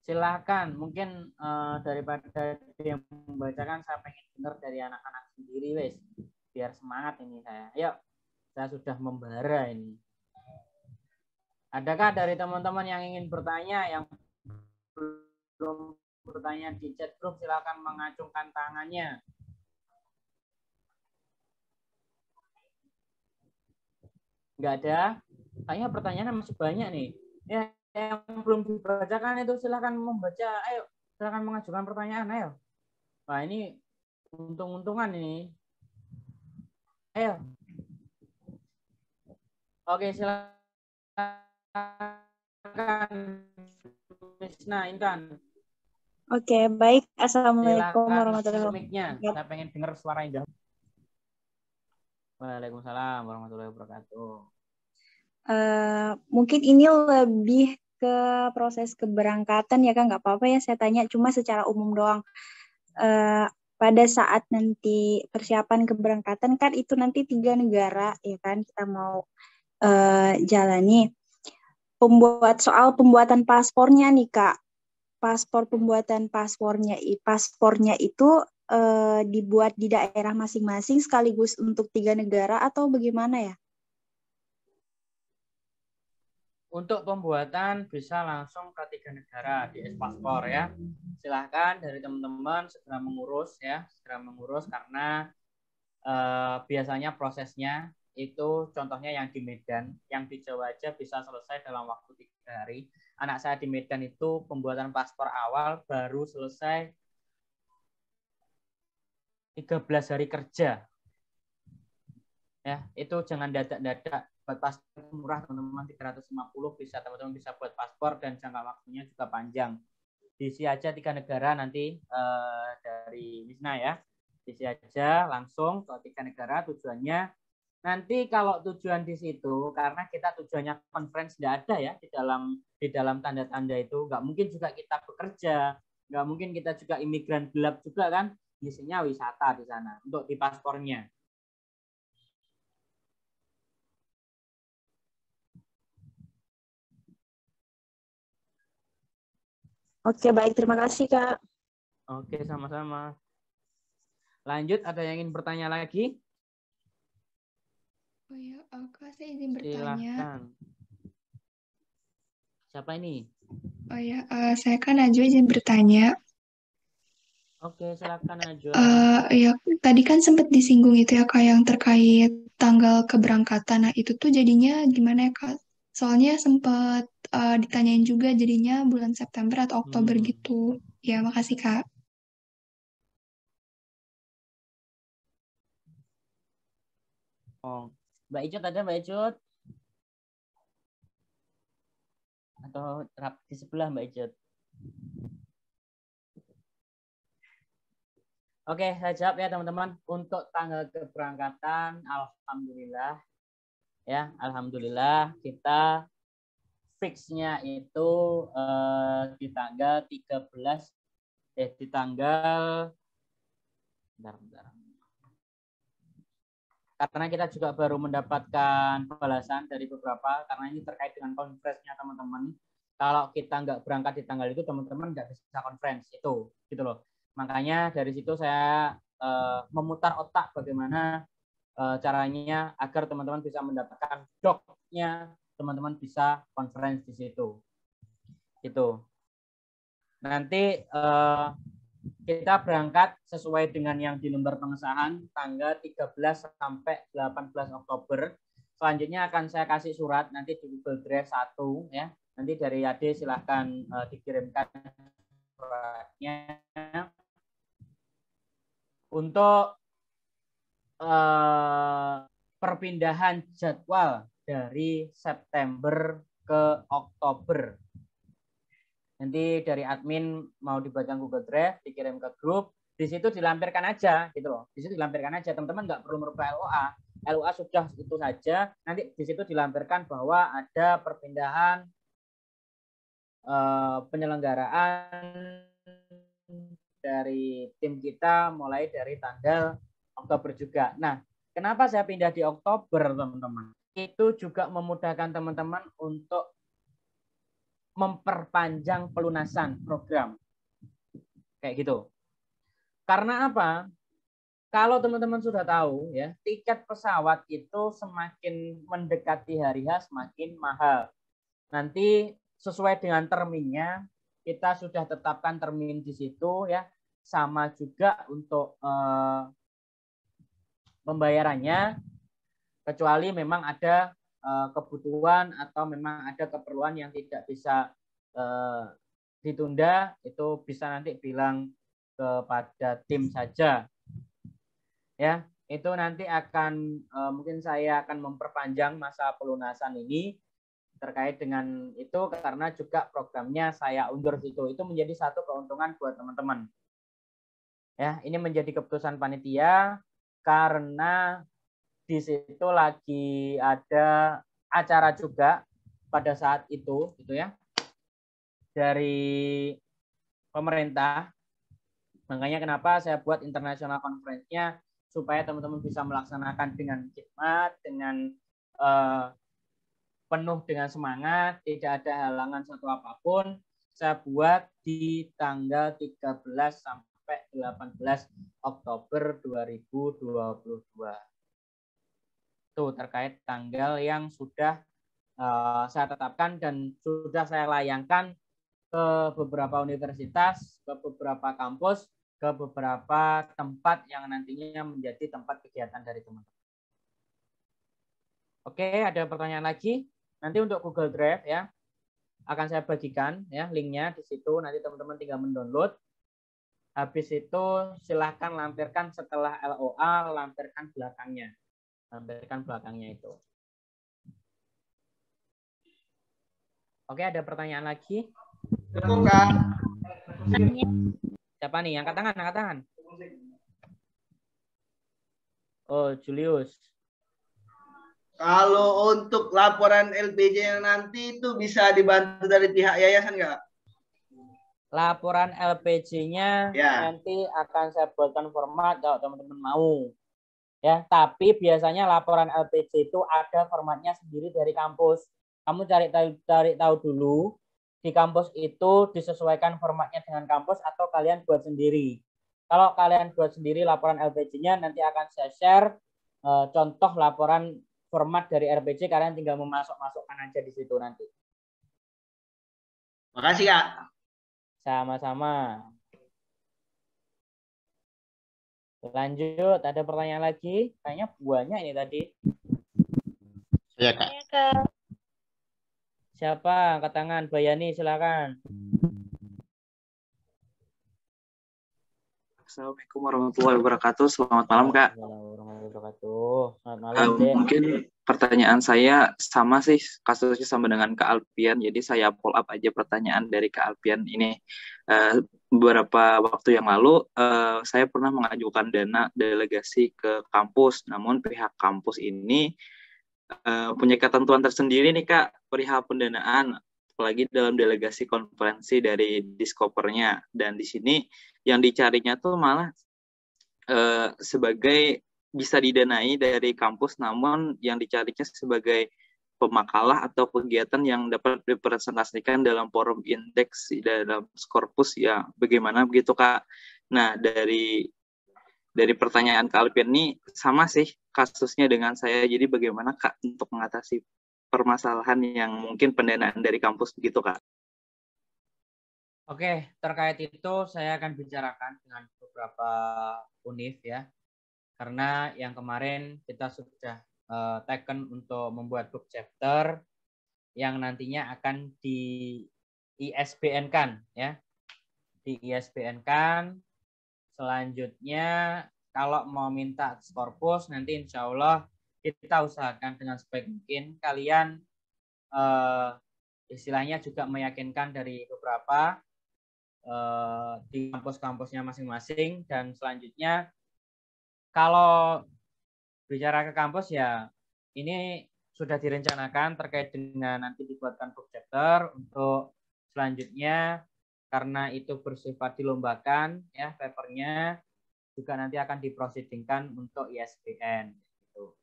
Silahkan, mungkin daripada yang membacakan saya pengen dengar dari anak-anak sendiri, wes, biar semangat ini saya. Ayo, saya sudah membara ini. Adakah dari teman-teman yang ingin bertanya, yang belum bertanya di chat group, silakan mengacungkan tangannya. Enggak ada? Kayaknya pertanyaannya masih banyak nih. Ya, yang belum dibacakan itu silakan membaca. Ayo, silakan mengajukan pertanyaan. Ayo. Wah, ini untung-untungan ini. Ayo. Oke, silakan. Misna, Intan. Oke, baik. Assalamualaikum Silakan warahmatullahi mic-nya. wabarakatuh. Saya pengen dengar suara Indah. Waalaikumsalam warahmatullahi wabarakatuh. Mungkin ini lebih ke proses keberangkatan ya Kak, nggak apa-apa ya saya tanya, cuma secara umum doang. Pada saat nanti persiapan keberangkatan kan itu nanti 3 negara ya kan kita mau jalani. Soal pembuatan paspornya nih Kak, pembuatan paspornya itu dibuat di daerah masing-masing sekaligus untuk 3 negara atau bagaimana ya? Untuk pembuatan bisa langsung ke 3 negara di e-paspor ya. Silahkan dari teman-teman segera mengurus ya, karena biasanya prosesnya itu contohnya yang di Medan, yang di Jawa aja bisa selesai dalam waktu 3 hari. Anak saya di Medan itu pembuatan paspor awal baru selesai 13 hari kerja. Ya, itu jangan dadak-dadak. Buat paspor murah teman-teman, 350 bisa teman-teman bisa buat paspor dan jangka waktunya juga panjang. Diisi aja 3 negara nanti dari Misna ya. Diisi aja langsung ke 3 negara tujuannya. Nanti kalau tujuan di situ karena kita tujuannya conference tidak ada ya di dalam tanda-tanda itu, nggak mungkin juga kita bekerja, nggak mungkin kita juga imigran gelap juga kan, isinya wisata di sana untuk di paspornya. Oke, baik. Terima kasih, Kak. Oke, sama-sama. Lanjut, ada yang ingin bertanya lagi? Oh ya, Kak, saya izin bertanya. Silahkan. Siapa ini? Oh ya, saya kan Najwa izin bertanya. Oke, silakan Najwa. Ya, tadi kan sempat disinggung itu ya, Kak, yang terkait tanggal keberangkatan. Nah, itu tuh jadinya gimana ya, Kak? Soalnya sempat ditanyain juga jadinya bulan September atau Oktober gitu. Ya, makasih, Kak. Oh, Mbak Icut ada, Mbak Icut? Atau di sebelah Mbak Icut? Oke, saya jawab ya teman-teman. Untuk tanggal keberangkatan, alhamdulillah ya, alhamdulillah kita fixnya itu di tanggal 13 di tanggal bentar. Karena kita juga baru mendapatkan balasan dari beberapa, karena ini terkait dengan konferensinya teman-teman. Kalau kita nggak berangkat di tanggal itu, teman-teman nggak bisa konferensi itu, gitu loh. Makanya dari situ saya memutar otak bagaimana caranya agar teman-teman bisa mendapatkan doc-nya, teman-teman bisa konferensi di situ. Itu. Nanti kita berangkat sesuai dengan yang di lembar pengesahan tanggal 13 sampai 18 Oktober. Selanjutnya akan saya kasih surat nanti di Google Drive 1 ya. Nanti dari Ade silahkan dikirimkan suratnya. Untuk perpindahan jadwal dari September ke Oktober. Nanti dari admin mau dibaca Google Drive, dikirim ke grup, di situ dilampirkan aja gitu loh. Di situ dilampirkan aja, teman-teman nggak perlu merubah LOA. LOA sudah itu saja, nanti di situ dilampirkan bahwa ada perpindahan penyelenggaraan dari tim kita mulai dari tanggal Oktober juga. Nah, kenapa saya pindah di Oktober, teman-teman? Itu juga memudahkan teman-teman untuk memperpanjang pelunasan program. Kayak gitu. Karena apa? Kalau teman-teman sudah tahu ya, tiket pesawat itu semakin mendekati hari H semakin mahal. Nanti sesuai dengan terminnya, kita sudah tetapkan termin di situ ya. Sama juga untuk pembayarannya, kecuali memang ada kebutuhan atau memang ada keperluan yang tidak bisa ditunda, itu bisa nanti bilang kepada tim saja. Ya, itu nanti akan mungkin saya akan memperpanjang masa pelunasan ini terkait dengan itu karena juga programnya saya undur situ. Itu menjadi satu keuntungan buat teman-teman. Ya, ini menjadi keputusan panitia karena di situ lagi ada acara juga pada saat itu gitu ya. Dari pemerintah. Makanya kenapa saya buat international conference-nya supaya teman-teman bisa melaksanakan dengan khidmat, dengan penuh dengan semangat, tidak ada halangan satu apapun. Saya buat di tanggal 13 sampai 18 Oktober 2022. Itu terkait tanggal yang sudah saya tetapkan dan sudah saya layangkan ke beberapa universitas, ke beberapa kampus, ke beberapa tempat yang nantinya menjadi tempat kegiatan dari teman-teman. Oke, ada pertanyaan lagi? Nanti untuk Google Drive ya, akan saya bagikan ya linknya di situ. Nanti teman-teman tinggal mendownload. Habis itu silahkan lampirkan setelah LOA, lampirkan belakangnya. Lampirkan belakangnya itu. Oke, ada pertanyaan lagi? Siapa nih? Angkat tangan, angkat tangan. Oh, Julius. Kalau untuk laporan LPJ nanti itu bisa dibantu dari pihak yayasan nggak? Laporan LPJ-nya nanti akan saya buatkan format kalau teman-teman mau. Ya, tapi biasanya laporan LPJ itu ada formatnya sendiri dari kampus. Kamu cari tahu dulu di kampus itu disesuaikan formatnya dengan kampus atau kalian buat sendiri. Kalau kalian buat sendiri laporan LPJ-nya nanti akan saya share contoh laporan format dari RPJ, kalian tinggal memasukkan aja di situ nanti. Makasih, Kak. Sama-sama. Lanjut, ada pertanyaan lagi? Kayaknya banyak ini tadi. Saya, Kak. Siapa? Angkat tangan. Bayani, silakan. Assalamualaikum warahmatullahi wabarakatuh. Selamat malam, Kak. Selamat malam, mungkin pertanyaan saya sama sih, kasusnya sama dengan Kak Alpian. Jadi saya follow up aja pertanyaan dari Kak Alpian ini. Beberapa waktu yang lalu, saya pernah mengajukan dana delegasi ke kampus. Namun pihak kampus ini punya ketentuan tersendiri nih, Kak, perihal pendanaan. Apalagi dalam delegasi konferensi dari Discover-nya. Dan di sini yang dicarinya tuh malah sebagai bisa didanai dari kampus, namun yang dicarinya sebagai pemakalah atau kegiatan yang dapat dipresentasikan dalam forum indeks dalam Skorpus ya, bagaimana begitu, Kak? Nah, dari pertanyaan Kak Alpian ini sama sih kasusnya dengan saya, jadi bagaimana, Kak, untuk mengatasi permasalahan yang mungkin pendanaan dari kampus begitu, Kak? Oke, terkait itu saya akan bicarakan dengan beberapa univ ya. Karena yang kemarin kita sudah taken untuk membuat book chapter yang nantinya akan di ISBN-kan ya. Di ISBN-kan. Selanjutnya kalau mau minta Skorpus nanti insya Allah kita usahakan dengan sebaik mungkin kalian istilahnya juga meyakinkan dari beberapa di kampus-kampusnya masing-masing. Dan selanjutnya kalau bicara ke kampus ya ini sudah direncanakan terkait dengan nanti dibuatkan book chapter untuk selanjutnya, karena itu bersifat dilombakan ya papernya, juga nanti akan diproceedingkan untuk ISBN gitu.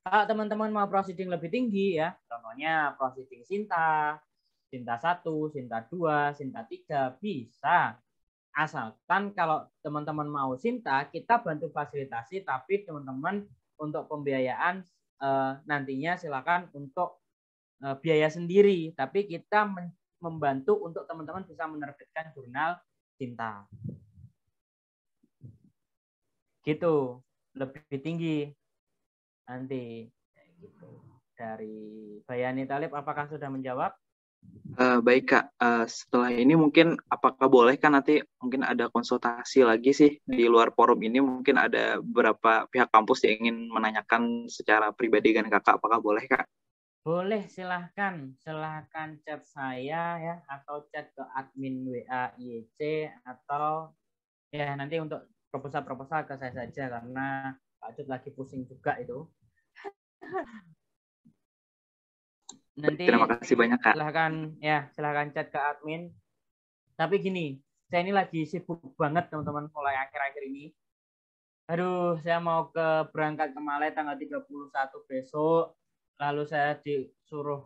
Kalau teman-teman mau proceeding lebih tinggi ya, contohnya proceeding Sinta 1, Sinta 2, Sinta 3 bisa. Asalkan kalau teman-teman mau Sinta, kita bantu fasilitasi, tapi teman-teman untuk pembiayaan nantinya silakan untuk biaya sendiri, tapi kita membantu untuk teman-teman bisa menerbitkan jurnal Sinta. Gitu, lebih tinggi nanti gitu. Dari Bayani Talib, apakah sudah menjawab? Baik Kak, setelah ini mungkin apakah boleh kan nanti mungkin ada konsultasi lagi sih di luar forum ini, mungkin ada beberapa pihak kampus yang ingin menanyakan secara pribadi dengan Kakak, apakah boleh Kak? Boleh, silahkan chat saya ya, atau chat ke admin WA IEC, atau ya nanti untuk proposal ke saya saja karena Pak Cut lagi pusing juga itu. Nanti terima kasih banyak Kak. Silahkan chat ke admin. Tapi gini, saya ini lagi sibuk banget teman-teman mulai akhir-akhir ini. Aduh, saya mau berangkat ke Malai tanggal 31 besok. Lalu saya disuruh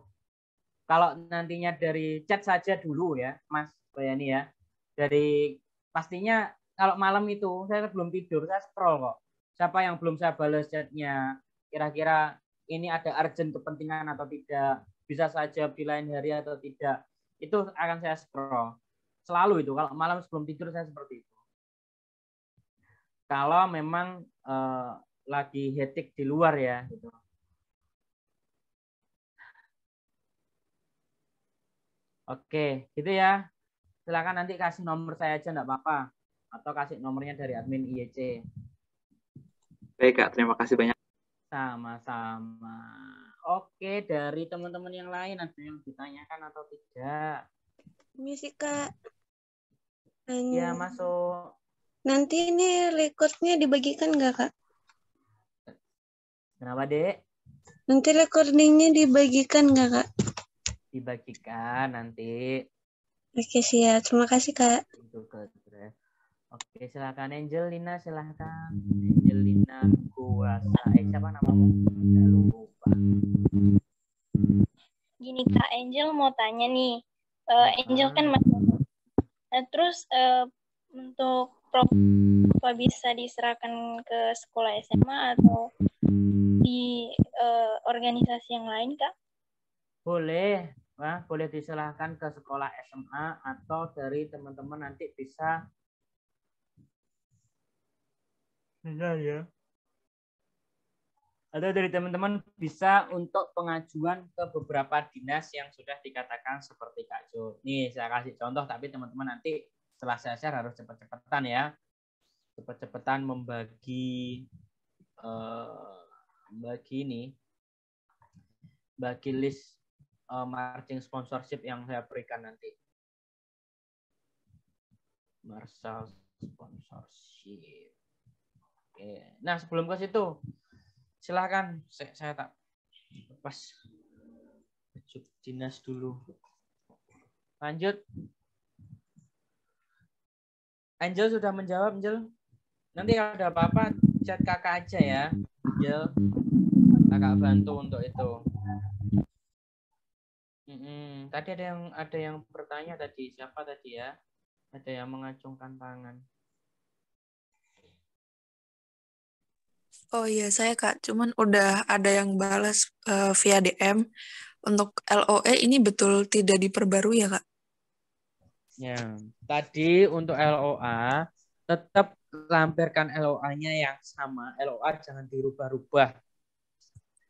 kalau nantinya dari chat saja dulu ya, Mas Bayani ya. Dari pastinya kalau malam itu saya belum tidur, saya scroll kok. Siapa yang belum saya balas chatnya? Kira-kira ini ada urgent kepentingan atau tidak? Bisa saja di lain hari atau tidak? Itu akan saya scroll. Selalu itu kalau malam sebelum tidur saya seperti itu. Kalau memang lagi hektik di luar ya gitu. Oke, gitu ya. Silakan nanti kasih nomor saya aja enggak apa-apa, atau kasih nomornya dari admin IEC. Baik Kak, terima kasih banyak. Sama-sama. Oke, dari teman-teman yang lain ada yang ditanyakan atau tidak? Misi Kak. Ya, masuk. Nanti ini recordnya dibagikan nggak Kak? Kenapa, Dek? Nanti recordingnya dibagikan nggak Kak? Dibagikan nanti. Oke, siap. Terima kasih Kak. Oke, silakan Angelina, silakan. Angelina Kuasa. Siapa namamu? Udah lupa. Gini Kak, Angel mau tanya nih. Angel kan terus untuk apa bisa diserahkan ke sekolah SMA atau di organisasi yang lain Kak? Boleh. Wah, boleh diserahkan ke sekolah SMA atau dari teman-teman nanti bisa ya. Atau dari teman-teman bisa untuk pengajuan ke beberapa dinas yang sudah dikatakan seperti Kak Jo. Nih, saya kasih contoh, tapi teman-teman nanti setelah saya share harus cepat-cepatan ya. Cepat-cepatan membagi bagi list marching sponsorship yang saya berikan nanti. Marshal sponsorship. Oke. Nah, sebelum ke situ, silahkan saya tak lepas baju dinas dulu. Lanjut. Angel sudah menjawab, Angel. Nanti kalau ada apa-apa chat kakak aja ya, Angel. Kakak bantu untuk itu. Tadi ada yang bertanya tadi, siapa tadi ya? Ada yang mengacungkan tangan. Oh iya, saya Kak. Cuman udah ada yang balas via DM. Untuk LOE ini betul tidak diperbarui ya Kak? Ya, tadi untuk LOA tetap lampirkan LOA-nya yang sama. LOA jangan dirubah-rubah.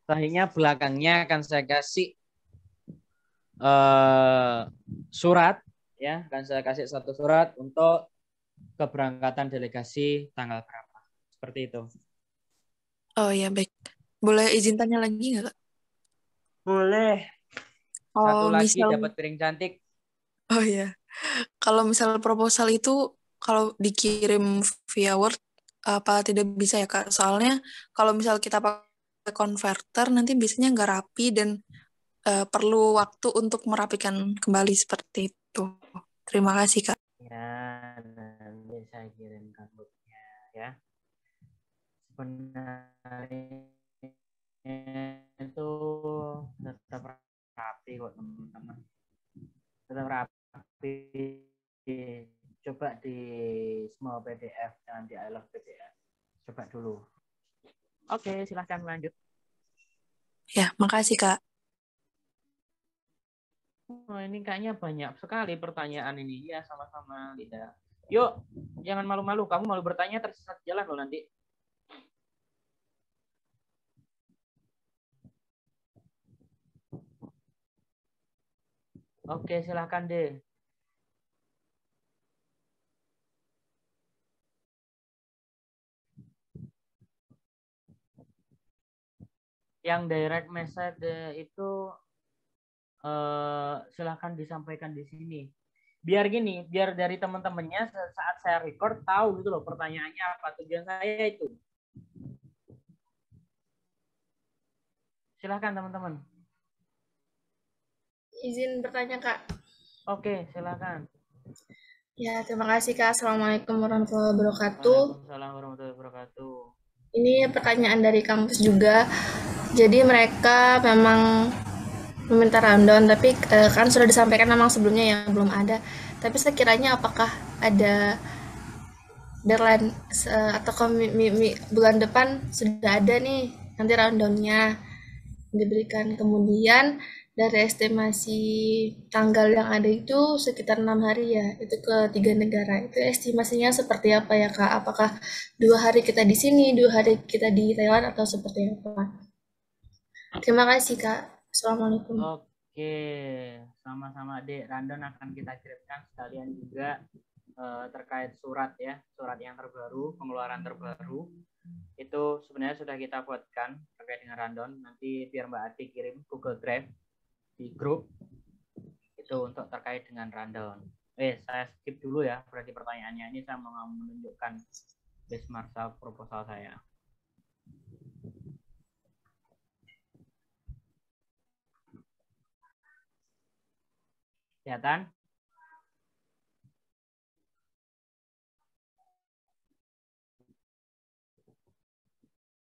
Akhirnya belakangnya akan saya kasih surat, ya, akan saya kasih satu surat untuk keberangkatan delegasi tanggal berapa. Seperti itu. Oh ya baik. Boleh izin tanya lagi nggak Kak? Boleh. Satu Kalau lagi misal, dapat piring cantik. oh ya, kalau misal proposal itu kalau dikirim via Word apa tidak bisa ya Kak? Soalnya kalau misal kita pakai converter nanti biasanya nggak rapi dan perlu waktu untuk merapikan kembali seperti itu. Terima kasih Kak. Ya, nanti saya kirimkan booknya ya. Sebenarnya itu tetap rapi kok teman-teman. Tetap rapi. Coba di small PDF, jangan di I love PDF. Coba dulu. Oke, silahkan lanjut. Ya, makasih Kak. Oh, ini kayaknya banyak sekali pertanyaan ini. Ya, sama-sama, Linda. Yuk, jangan malu-malu. Kamu malu bertanya tersesat jalan loh nanti. Oke, silahkan deh. Yang direct message itu silahkan disampaikan di sini. Biar gini, biar dari teman-temannya saat saya record tahu gitu loh pertanyaannya apa, tujuan saya itu. Silahkan teman-teman. Izin bertanya Kak. Oke, silahkan. Ya, terima kasih Kak. Assalamualaikum warahmatullahi wabarakatuh. Waalaikumsalam warahmatullahi wabarakatuh. Ini pertanyaan dari kampus juga. Jadi mereka memang meminta rundown, tapi kan sudah disampaikan memang sebelumnya yang belum ada. Tapi sekiranya apakah ada deadline atau bulan depan sudah ada nih nanti rundownnya diberikan. Kemudian dari estimasi tanggal yang ada itu sekitar 6 hari ya, itu ke 3 negara. Itu estimasinya seperti apa ya Kak? Apakah 2 hari kita di sini, 2 hari kita di Thailand atau seperti apa? Terima kasih Kak. Assalamualaikum. Oke, sama-sama Dek. Rundown akan kita kirimkan sekalian juga terkait surat ya, surat yang terbaru, pengeluaran terbaru. Itu sebenarnya sudah kita buatkan terkait dengan rundown. Nanti biar Mbak Adi kirim Google Drive di grup itu untuk terkait dengan rundown. Saya skip dulu ya berarti pertanyaannya. Ini saya mau menunjukkan base Marshall proposal saya. Kelihatan?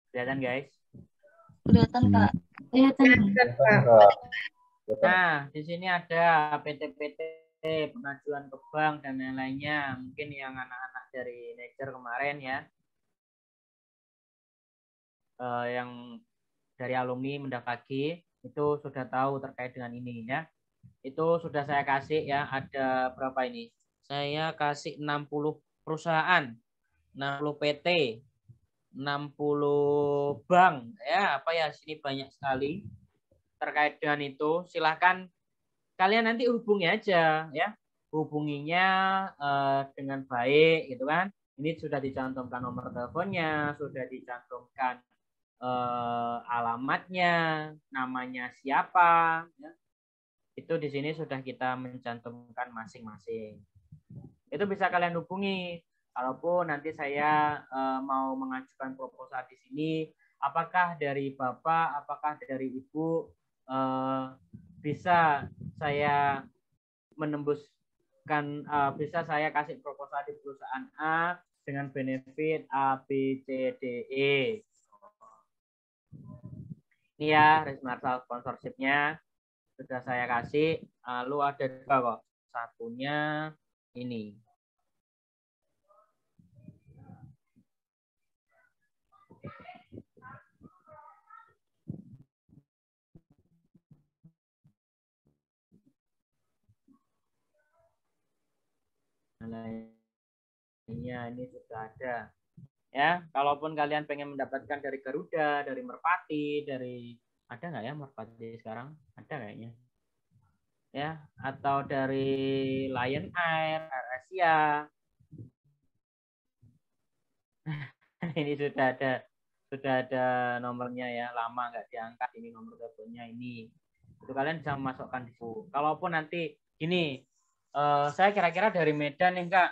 Kelihatan guys? Kelihatan Kak. Kelihatan Kak. Nah, di sini ada PT-PT, pengajuan ke bank, dan lain-lainnya. Mungkin yang anak-anak dari Nature kemarin ya, yang dari alumni mendaftar itu sudah tahu terkait dengan ini ya. Itu sudah saya kasih ya, ada berapa ini? Saya kasih 60 perusahaan, 60 PT, 60 bank. Ya, apa ya, sini banyak sekali. Terkait dengan itu, silahkan kalian nanti hubungi aja ya, hubunginya dengan baik gitu kan. Ini sudah dicantumkan nomor teleponnya, sudah dicantumkan alamatnya, namanya siapa ya. Itu di sini sudah kita mencantumkan masing-masing. Itu bisa kalian hubungi. Kalaupun nanti saya mau mengajukan proposal di sini, apakah dari Bapak, apakah dari Ibu bisa saya menembuskan, bisa saya kasih proposal di perusahaan A dengan benefit A, B, C, D, E. Ini ya, Risk Marshall sponsorship-nya sudah saya kasih. Lalu ada dua kok. Satunya ini. Lainnya ini sudah ada ya. Kalaupun kalian pengen mendapatkan dari Garuda, dari Merpati, dari ada nggak ya Merpati sekarang? Ada kayaknya ya, atau dari Lion Air, Air Asia. Ini sudah ada nomornya ya, lama nggak diangkat. Ini nomor teleponnya ini. Itu kalian bisa memasukkan DIVU. Kalaupun nanti gini, saya kira-kira dari Medan nih Kak.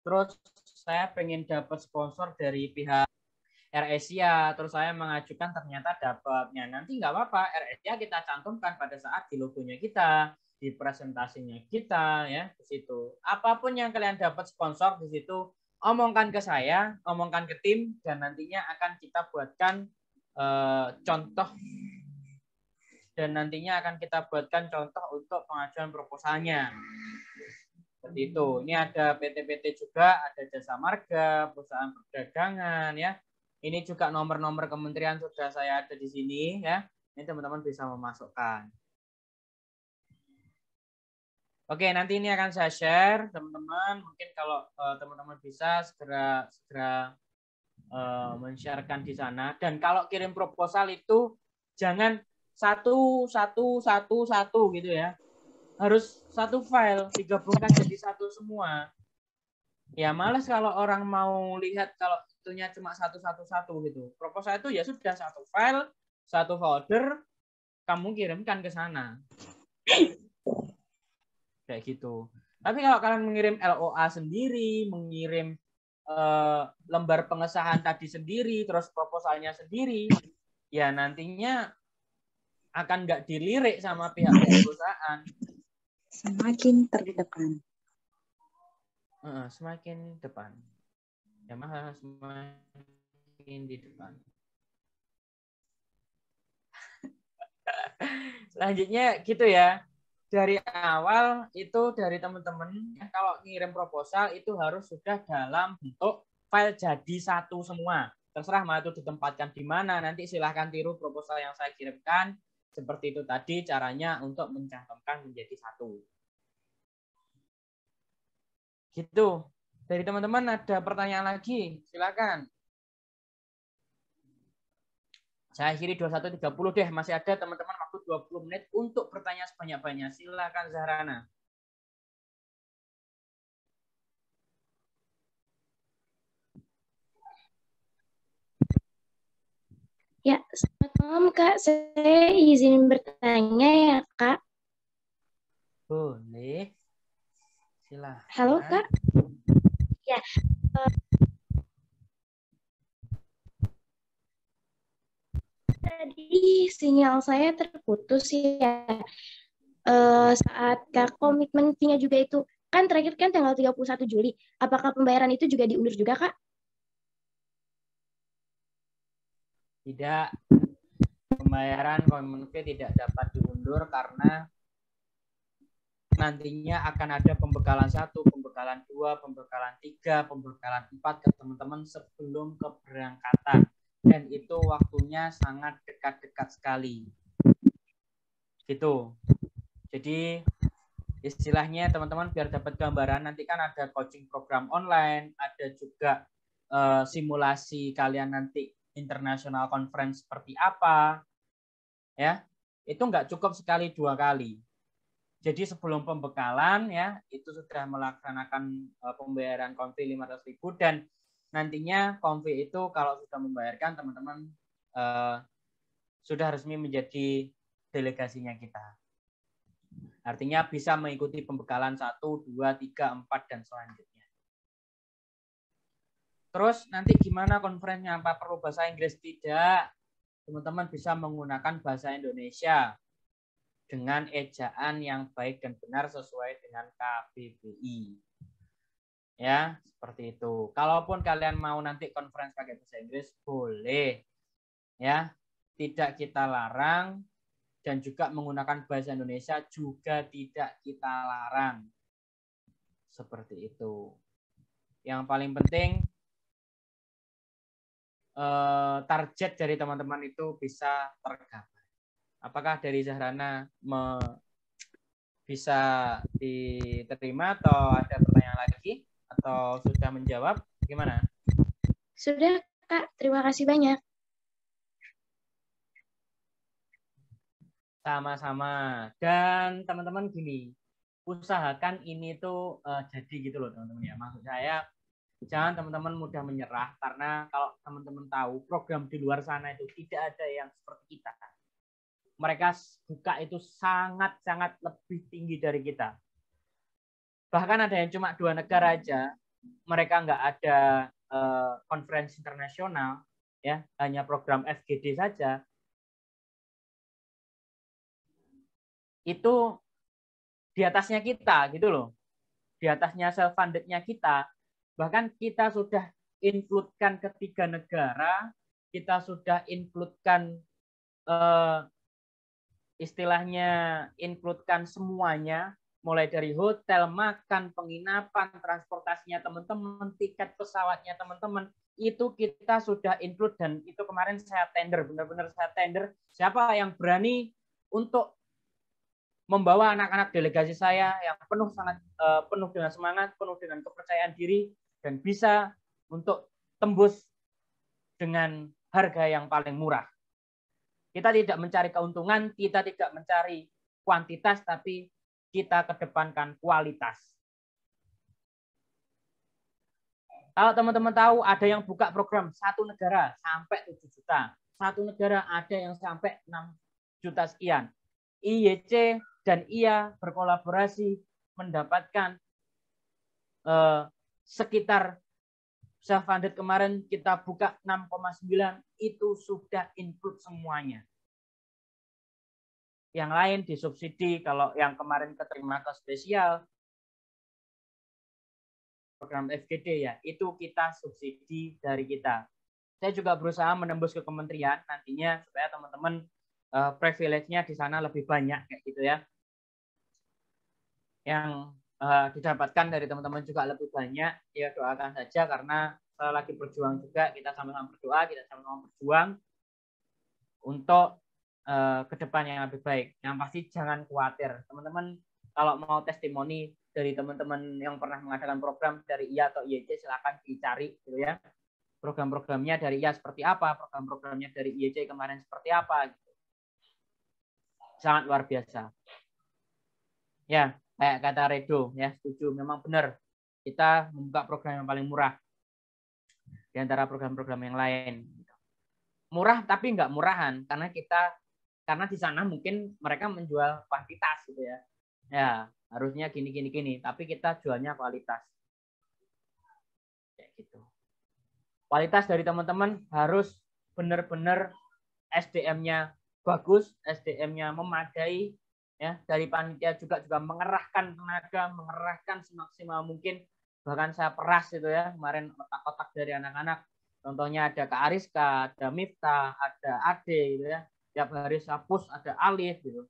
Terus saya pengen dapat sponsor dari pihak AirAsia, terus saya mengajukan ternyata dapatnya. Nanti nggak apa-apa, AirAsia kita cantumkan pada saat di logonya kita, di presentasinya kita, ya di situ. Apapun yang kalian dapat sponsor di situ, omongkan ke saya, omongkan ke tim, dan nantinya akan kita buatkan contoh, dan nantinya akan kita buatkan contoh untuk pengajuan proposalnya. Seperti itu. Ini ada PT-PT juga, ada jasa marga, perusahaan perdagangan, ya. Ini juga nomor-nomor kementerian sudah saya ada di sini, ya. Ini teman-teman bisa memasukkan. Oke, nanti ini akan saya share, teman-teman. Mungkin kalau teman-teman bisa segera men-sharekan di sana. Dan kalau kirim proposal itu jangan satu gitu ya. Harus satu file digabungkan jadi satu semua. Ya males kalau orang mau lihat kalau itunya cuma satu gitu. Proposal itu ya sudah satu file, satu folder, kamu kirimkan ke sana. Kayak gitu. Tapi kalau kalian mengirim LOA sendiri, mengirim lembar pengesahan tadi sendiri, terus proposalnya sendiri, ya nantinya akan nggak dilirik sama pihak perusahaan. Semakin terdepan. Semakin depan. Ya malah semakin di depan. Selanjutnya gitu ya. Dari awal itu dari teman-teman kalau ngirim proposal itu harus sudah dalam bentuk file jadi satu semua. Terserah mau itu ditempatkan di mana, nanti silahkan tiru proposal yang saya kirimkan. Seperti itu tadi caranya untuk mencantumkan menjadi satu. Gitu. Dari teman-teman ada pertanyaan lagi? Silakan. Saya akhiri 21.30 deh. Masih ada teman-teman waktu 20 menit untuk bertanya sebanyak-banyak. Silakan Zahrana. Ya, selamat malam Kak. Saya izin bertanya ya Kak. Boleh. Silakan. Halo Kak. Ya. Tadi sinyal saya terputus ya. Saat Kak komitmen fee-nya juga itu kan terakhir kan tanggal 31 Juli. Apakah pembayaran itu juga diundur juga Kak? Tidak. Pembayaran komitmen fee tidak dapat diundur karena nantinya akan ada pembekalan 1, pembekalan 2, pembekalan 3, pembekalan 4 ke teman-teman sebelum keberangkatan. Dan itu waktunya sangat dekat-dekat sekali. Gitu. Jadi istilahnya teman-teman biar dapat gambaran, nanti kan ada coaching program online, ada juga simulasi kalian nanti international conference seperti apa. Ya, itu nggak cukup sekali 2 kali. Jadi sebelum pembekalan ya itu sudah melaksanakan pembayaran konfi 500.000 dan nantinya konfi itu kalau sudah membayarkan teman-teman sudah resmi menjadi delegasinya kita. Artinya bisa mengikuti pembekalan 1, 2, 3, 4 dan selanjutnya. Terus nanti gimana konferensinya? Apa perlu bahasa Inggris? Tidak. Teman-teman bisa menggunakan bahasa Indonesia dengan ejaan yang baik dan benar sesuai dengan KBBI. Ya, seperti itu. Kalaupun kalian mau nanti konferensi pakai bahasa Inggris, boleh. Ya, tidak kita larang dan juga menggunakan bahasa Indonesia juga tidak kita larang. Seperti itu. Yang paling penting target dari teman-teman itu bisa tercapai. Apakah dari Zahrana bisa diterima atau ada pertanyaan lagi atau sudah menjawab? Gimana? Sudah Kak, terima kasih banyak. Sama-sama. Dan teman-teman gini, usahakan ini tuh jadi gitu loh teman-teman ya. Maksud saya jangan teman-teman mudah menyerah karena kalau teman-teman tahu program di luar sana itu tidak ada yang seperti kita. mereka buka itu sangat-sangat lebih tinggi dari kita. Bahkan ada yang cuma 2 negara aja, mereka nggak ada konferensi internasional, ya, hanya program FGD saja. Itu di atasnya kita, gitu loh. Di atasnya self-funded-nya kita. Bahkan kita sudah include-kan ke 3 negara, kita sudah include-kan istilahnya include-kan semuanya, mulai dari hotel, makan, penginapan, transportasinya teman-teman, tiket pesawatnya teman-teman, itu kita sudah include. Dan itu kemarin saya tender, benar-benar saya tender, siapa yang berani untuk membawa anak-anak delegasi saya yang penuh dengan semangat, penuh dengan kepercayaan diri, dan bisa untuk tembus dengan harga yang paling murah. Kita tidak mencari keuntungan, kita tidak mencari kuantitas, tapi kita kedepankan kualitas. Kalau teman-teman tahu, ada yang buka program 1 negara sampai 7 juta. 1 negara ada yang sampai 6 juta sekian. IYC dan IA berkolaborasi mendapatkan sekitar self-funded kemarin kita buka 6,9, itu sudah include semuanya. Yang lain disubsidi, kalau yang kemarin keterima ke spesial, program FGD ya, itu kita subsidi dari kita. Saya juga berusaha menembus ke kementerian nantinya supaya teman-teman privilege-nya di sana lebih banyak kayak gitu ya. Yang didapatkan dari teman-teman juga lebih banyak, ya doakan saja karena saya lagi berjuang juga, kita sama-sama berdoa, kita sama-sama berjuang untuk ke depan yang lebih baik. Yang pasti jangan khawatir. Teman-teman kalau mau testimoni dari teman-teman yang pernah mengadakan program dari IA atau IYC, silakan dicari gitu ya. Program-programnya dari IA seperti apa, program-programnya dari IYC kemarin seperti apa gitu. Sangat luar biasa. Ya, kayak kata Redo ya, setuju, memang benar. Kita membuka program yang paling murah di antara program-program yang lain. Murah tapi nggak murahan karena di sana mungkin mereka menjual kuantitas gitu ya. Ya, harusnya gini, tapi kita jualnya kualitas. Kayak gitu. Kualitas dari teman-teman harus benar-benar SDM-nya bagus, SDM-nya memadai, ya. Dari panitia juga mengerahkan tenaga, mengerahkan semaksimal mungkin. Bahkan saya peras itu ya, kemarin otak-otak dari anak-anak. Contohnya ada Kak Ariska, ada Miftah, ada Ade gitu ya. Tiap hari saya push, ada Alif gitu.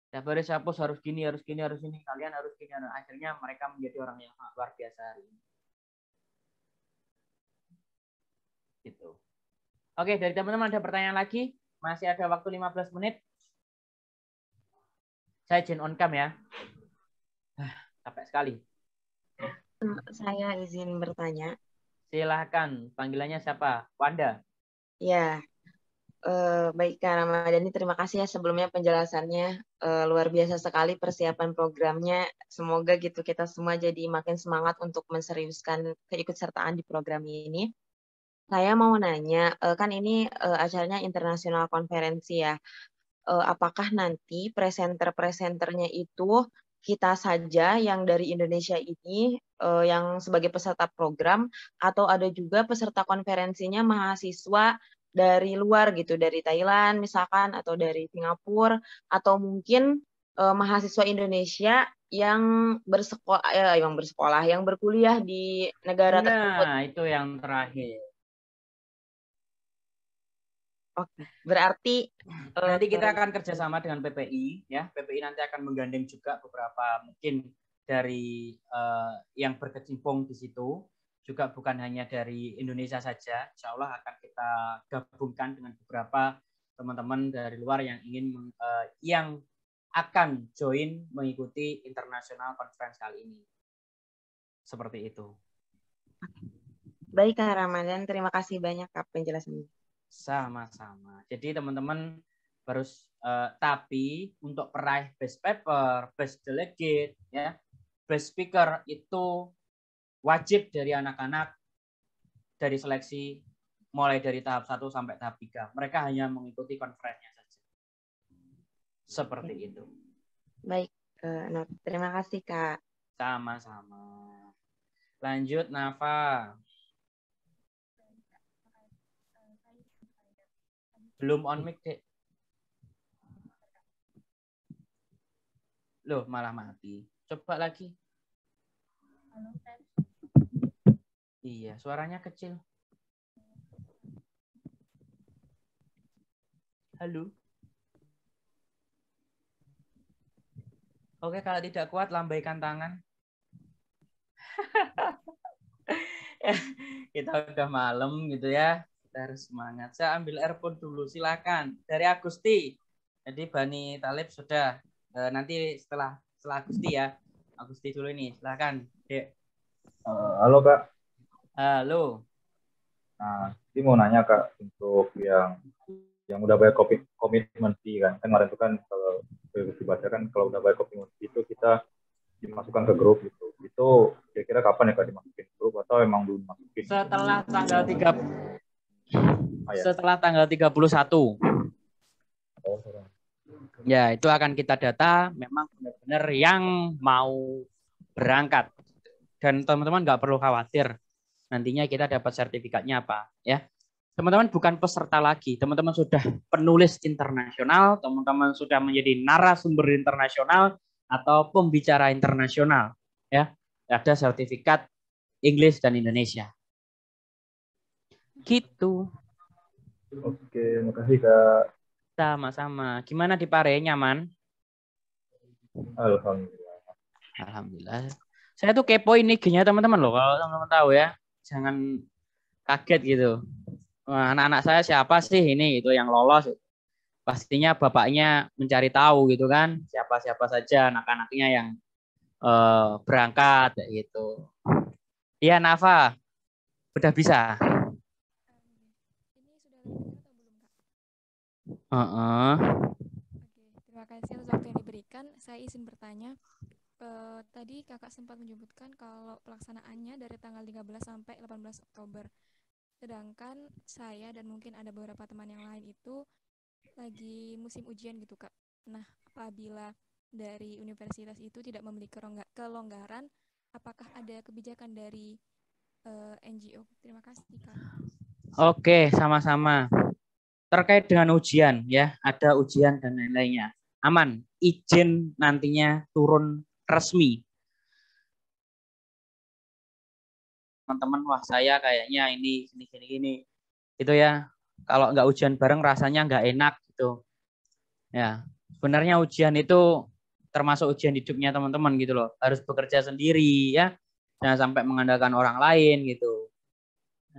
Tiap hari saya push harus gini, kalian harus gini. Akhirnya mereka menjadi orang yang luar biasa hari ini. Gitu. Oke, dari teman-teman ada pertanyaan lagi? Masih ada waktu 15 menit. Saya izin on cam ya. Capek sekali. Saya izin bertanya. Silahkan, panggilannya siapa? Wanda. Ya, baik Kak Ramadhani, terima kasih ya sebelumnya penjelasannya. Luar biasa sekali persiapan programnya. Semoga gitu kita semua jadi makin semangat untuk menseriuskan keikutsertaan di program ini. Saya mau nanya, kan ini acaranya internasional konferensi ya. Apakah nanti presenter-presenternya itu kita saja yang dari Indonesia ini yang sebagai peserta program, atau ada juga peserta konferensinya mahasiswa dari luar gitu, dari Thailand misalkan, atau dari Singapura, atau mungkin mahasiswa Indonesia yang bersekolah, yang berkuliah di negara tersebut. Nah, itu yang terakhir. Oke, berarti nanti kita akan kerjasama dengan PPI, ya. PPI nanti akan menggandeng juga beberapa mungkin dari yang berkecimpung di situ, juga bukan hanya dari Indonesia saja. Insya Allah akan kita gabungkan dengan beberapa teman-teman dari luar yang ingin yang akan join mengikuti international conference kali ini. Seperti itu. Baik Kak Ramadan, terima kasih banyak Kak penjelasannya. Sama-sama. Jadi teman-teman harus tapi untuk peraih best paper, best delegate, ya, best speaker itu wajib dari anak-anak dari seleksi mulai dari tahap 1 sampai tahap 3. Mereka hanya mengikuti konferensinya saja. Seperti itu. Baik, terima kasih Kak. Sama-sama. Lanjut Nafa. Belum on mic, Dek. Loh, malah mati. Coba lagi. Iya, suaranya kecil. Halo. Oke, kalau tidak kuat, lambaikan tangan. Kita udah malam gitu ya. Kita harus semangat. Saya ambil earphone dulu, silakan. Dari Agusti. Jadi Bani Talib sudah. Nanti setelah Agusti ya. Agusti dulu ini, silakan, Dek. Halo Kak. Halo. Nah, ini mau nanya Kak untuk yang udah bayar komitmen fee kan kemarin itu kan kalau dibaca kan kalau udah bayar komitmen fee itu kita dimasukkan ke grup gitu. Itu kira-kira kapan ya Kak dimasukin ke grup atau emang belum dimasukin? Setelah tanggal 30. Setelah tanggal 31. Ya, itu akan kita data memang benar-benar yang mau berangkat. Dan teman-teman nggak perlu khawatir. Nantinya kita dapat sertifikatnya apa, ya. Teman-teman bukan peserta lagi. Teman-teman sudah penulis internasional, teman-teman sudah menjadi narasumber internasional atau pembicara internasional, ya. Ada sertifikat Inggris dan Indonesia. Gitu. Oke, makasih Kak. Sama-sama. Gimana di Pare, nyaman? Alhamdulillah. Alhamdulillah. Saya tuh kepoin IG-nya teman-teman loh, kalau teman-teman tahu ya. Jangan kaget gitu. Wah, anak-anak saya siapa sih ini itu yang lolos? Pastinya bapaknya mencari tahu gitu kan, siapa-siapa saja anak-anaknya yang berangkat gitu. Iya, Nafa. Udah bisa? Terima kasih atas waktu yang diberikan. Saya izin bertanya. Tadi kakak sempat menyebutkan kalau pelaksanaannya dari tanggal 13 sampai 18 Oktober. Sedangkan saya dan mungkin ada beberapa teman yang lain itu lagi musim ujian gitu Kak. Nah, apabila dari universitas itu tidak memiliki kelonggaran, apakah ada kebijakan dari NGO? Terima kasih Kak. Oke, sama-sama. Terkait dengan ujian ya, ada ujian dan lain-lainnya. Aman, izin nantinya turun resmi. Teman-teman, wah saya kayaknya ini gini. Itu ya, kalau nggak ujian bareng rasanya nggak enak gitu. Ya, sebenarnya ujian itu termasuk ujian hidupnya teman-teman gitu loh. Harus bekerja sendiri ya, jangan sampai mengandalkan orang lain gitu.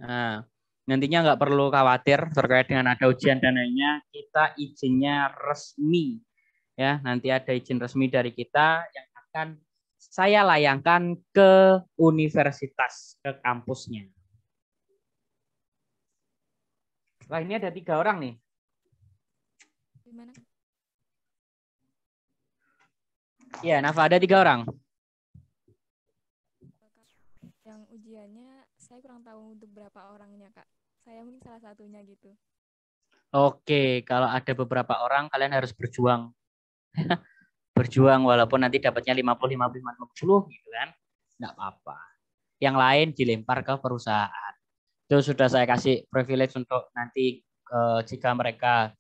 Nah, nantinya nggak perlu khawatir terkait dengan ada ujian dan lainnya. Kita izinnya resmi ya. Nanti ada izin resmi dari kita yang akan saya layangkan ke universitas, ke kampusnya. Wah, ini ada 3 orang nih. Gimana? Iya, Nafa, ada 3 orang. Yang ujiannya saya kurang tahu untuk berapa orangnya Kak. Saya mungkin salah satunya gitu. Oke, kalau ada beberapa orang kalian harus berjuang. Berjuang walaupun nanti dapatnya 50 gitu kan. Enggak apa-apa. Yang lain dilempar ke perusahaan. Itu sudah saya kasih privilege untuk nanti jika mereka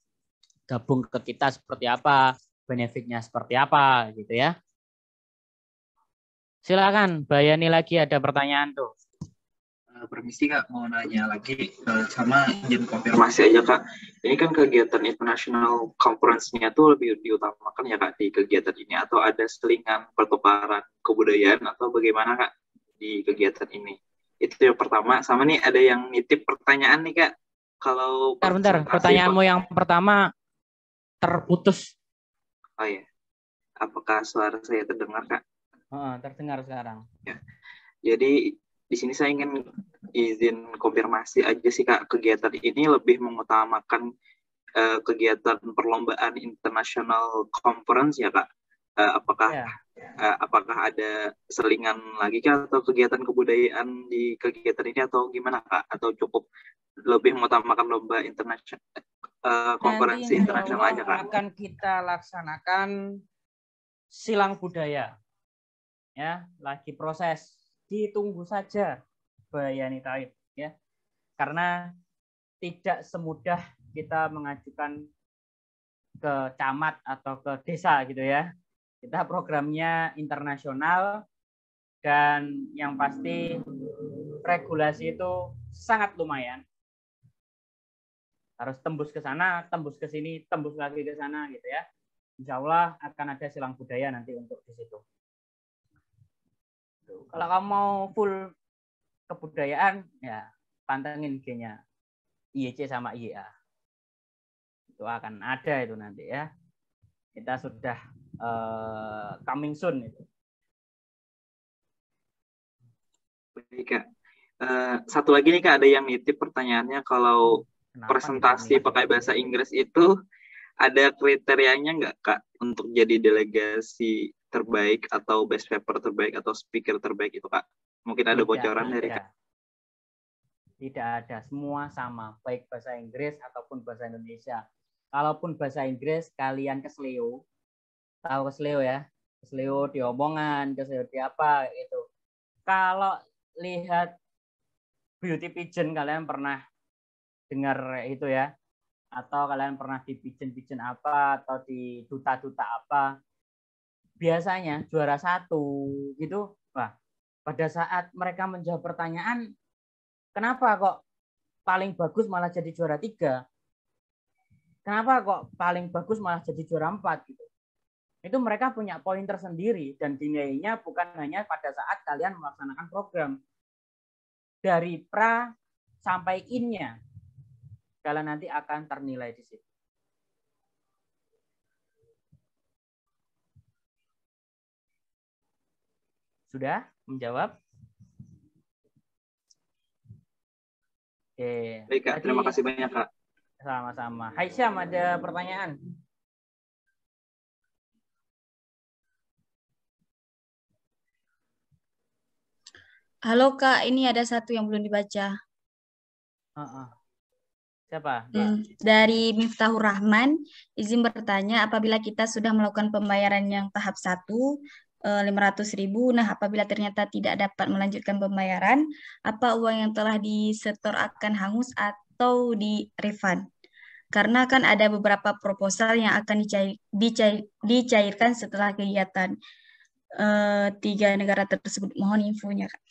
gabung ke kita seperti apa, benefitnya seperti apa gitu ya. Silakan, Bayani lagi ada pertanyaan tuh. Permisi Kak, mau nanya lagi sama izin konfirmasi aja Kak. Ini kan kegiatan international conference-nya tuh lebih diutamakan ya Kak di kegiatan ini atau ada selingan pertukaran kebudayaan atau bagaimana Kak di kegiatan ini? Itu yang pertama. Sama nih ada yang nitip pertanyaan nih Kak. Kalau bentar, pertanyaanmu yang pertama terputus. Oh ya. Apakah suara saya terdengar Kak? Terdengar sekarang. Ya. Jadi di sini saya ingin izin konfirmasi aja sih Kak, kegiatan ini lebih mengutamakan kegiatan perlombaan international conference ya Kak. Apakah ada selingan lagi Kak atau kegiatan kebudayaan di kegiatan ini atau gimana Kak? Atau cukup lebih mengutamakan lomba internasional konferensi Nanti insya internasional aja Allah kan? akan kita laksanakan silang budaya. Ya, lagi proses. Ditunggu saja, Bayani Taib, ya. Karena tidak semudah kita mengajukan ke camat atau ke desa gitu ya. Kita programnya internasional dan yang pasti regulasi itu sangat lumayan. Harus tembus ke sana, tembus ke sini, tembus lagi ke sana gitu ya. Insya Allah akan ada silang budaya nanti untuk di situ. Kalau kamu mau full kebudayaan, ya pantengin IG-nya IEC sama IEA. Itu akan ada itu nanti ya. Kita sudah coming soon itu. Baik, Kak. Satu lagi nih Kak, ada yang nitip pertanyaannya, kalau presentasi pakai bahasa Inggris itu ada kriterianya nggak Kak untuk jadi delegasi terbaik atau best paper terbaik atau speaker terbaik itu Kak? Mungkin ada bocoran dari Kak? Tidak ada, semua sama, baik bahasa Inggris ataupun bahasa Indonesia. Kalaupun bahasa Inggris, kalian ke SLEO, tahu ke SLEO ya, ke SLEO di omongan, ke SLEO di apa itu. Kalau lihat beauty pigeon, kalian pernah dengar itu ya, atau kalian pernah di pigeon apa, atau di duta-duta apa, biasanya juara 1 gitu. Wah, pada saat mereka menjawab pertanyaan, kenapa kok paling bagus malah jadi juara 3? Kenapa kok paling bagus malah jadi juara 4 gitu? Itu mereka punya poin tersendiri dan dinilainya bukan hanya pada saat kalian melaksanakan program. Dari pra sampai in-nya. Kalian nanti akan ternilai di situ. Sudah menjawab? Oke. Baik Kak, terima kasih banyak Kak. Sama-sama. Hai Syam, ada pertanyaan? Halo Kak, ini ada satu yang belum dibaca. Siapa? Dari Miftahur Rahman, izin bertanya, apabila kita sudah melakukan pembayaran yang tahap 1, 500.000, nah apabila ternyata tidak dapat melanjutkan pembayaran, apa uang yang telah disetor akan hangus atau di refund? Karena kan ada beberapa proposal yang akan dicairkan setelah kegiatan 3 negara tersebut. Mohon infonya, Kak.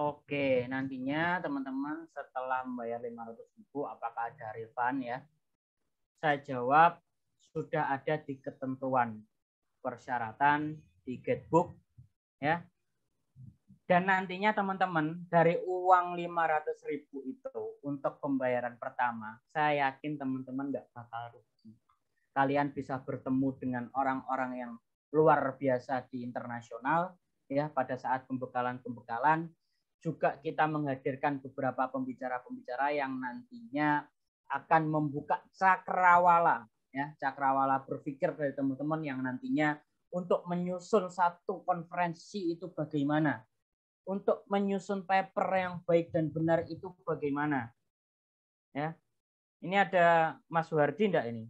Oke, nantinya teman-teman setelah membayar 500.000, apakah ada refund ya? Saya jawab, sudah ada di ketentuan persyaratan di Getbook ya. Dan nantinya teman-teman dari uang 500.000 itu untuk pembayaran pertama, saya yakin teman-teman nggak bakal rugi. Kalian bisa bertemu dengan orang-orang yang luar biasa di internasional ya pada saat pembekalan. Juga kita menghadirkan beberapa pembicara-pembicara yang nantinya akan membuka cakrawala ya, cakrawala berpikir dari teman-teman yang nantinya untuk menyusun satu konferensi itu bagaimana. Untuk menyusun paper yang baik dan benar itu bagaimana? Ya. Ini ada Mas Wardi enggak ini?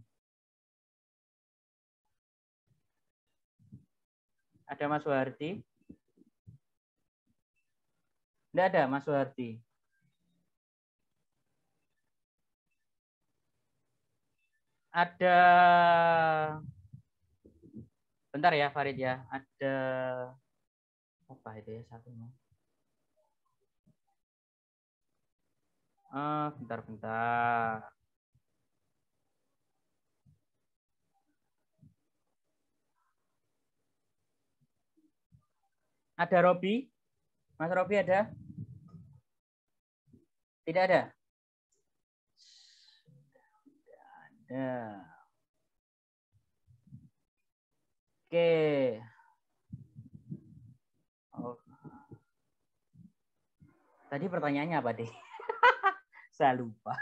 Ada Mas Wardi? Enggak ada Mas Wardi. Ada, bentar ya Farid ya, ada apa itu ya satunya? Bentar. Ada Robi? Mas Robi ada? Tidak ada? Tidak ada. Oke. Oh. Tadi pertanyaannya apa deh? Saya lupa.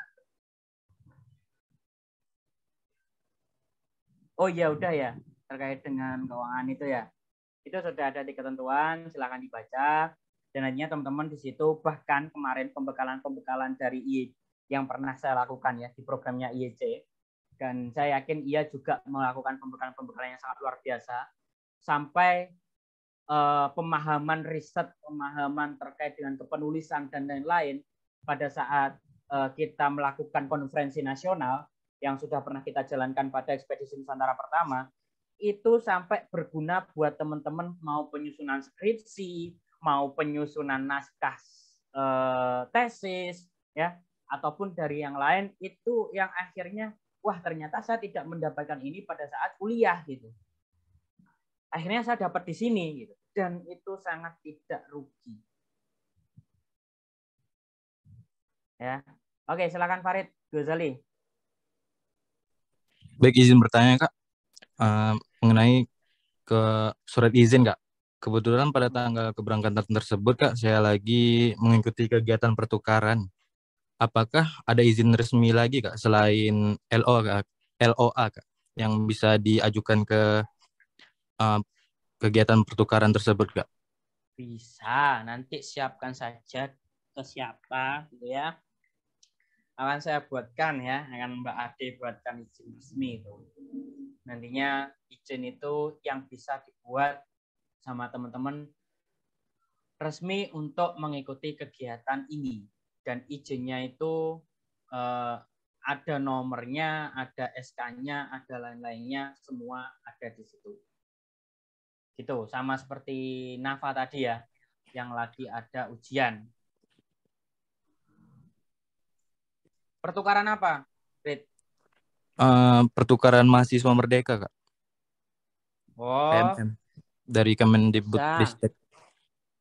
Oh iya udah ya, terkait dengan keuangan itu ya. Itu sudah ada di ketentuan, silakan dibaca. Dan nantinya teman-teman di situ bahkan kemarin pembekalan dari IEC yang pernah saya lakukan ya di programnya IEC Dan saya yakin ia juga melakukan pembekalan-pembekalan yang sangat luar biasa sampai pemahaman riset, pemahaman terkait dengan kepenulisan dan lain-lain pada saat kita melakukan konferensi nasional yang sudah pernah kita jalankan pada ekspedisi Nusantara pertama, itu sampai berguna buat teman-teman mau penyusunan skripsi, mau penyusunan naskah tesis, ya, ataupun dari yang lain, itu yang akhirnya, wah ternyata saya tidak mendapatkan ini pada saat kuliah gitu. Akhirnya saya dapat di sini gitu, dan itu sangat tidak rugi. Ya, oke, silakan Farid Ghazali. Baik, izin bertanya Kak, mengenai ke surat izin Kak. Kebetulan pada tanggal keberangkatan tersebut Kak, saya lagi mengikuti kegiatan pertukaran. Apakah ada izin resmi lagi Kak selain LOA Kak, yang bisa diajukan ke kegiatan pertukaran tersebut Kak? Bisa, nanti siapkan saja ke siapa gitu ya. Akan saya buatkan ya, akan Mbak Ade buatkan izin resmi itu. Nantinya izin itu yang bisa dibuat sama teman-teman resmi untuk mengikuti kegiatan ini. Dan izinnya itu ada nomornya, ada SK-nya, ada lain-lainnya, semua ada di situ. Gitu, sama seperti Nafa tadi ya, yang lagi ada ujian. Pertukaran apa, Rit? Pertukaran mahasiswa merdeka Kak. Oh, PMM dari Kemendikbud-Ristek.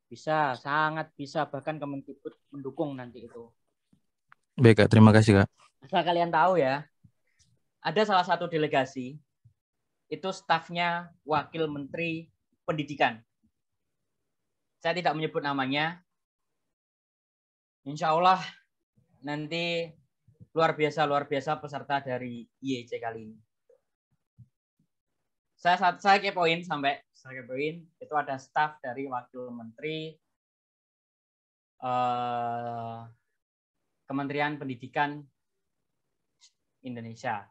Bisa, sangat bisa, bahkan Kemendikbud mendukung nanti itu. Baik Kak, terima kasih Kak. Asal kalian tahu ya, ada salah satu delegasi, itu stafnya Wakil Menteri Pendidikan. Saya tidak menyebut namanya. Insya Allah nanti luar biasa peserta dari IEC kali ini. Saya kepoin itu ada staf dari Wakil Menteri Kementerian Pendidikan Indonesia.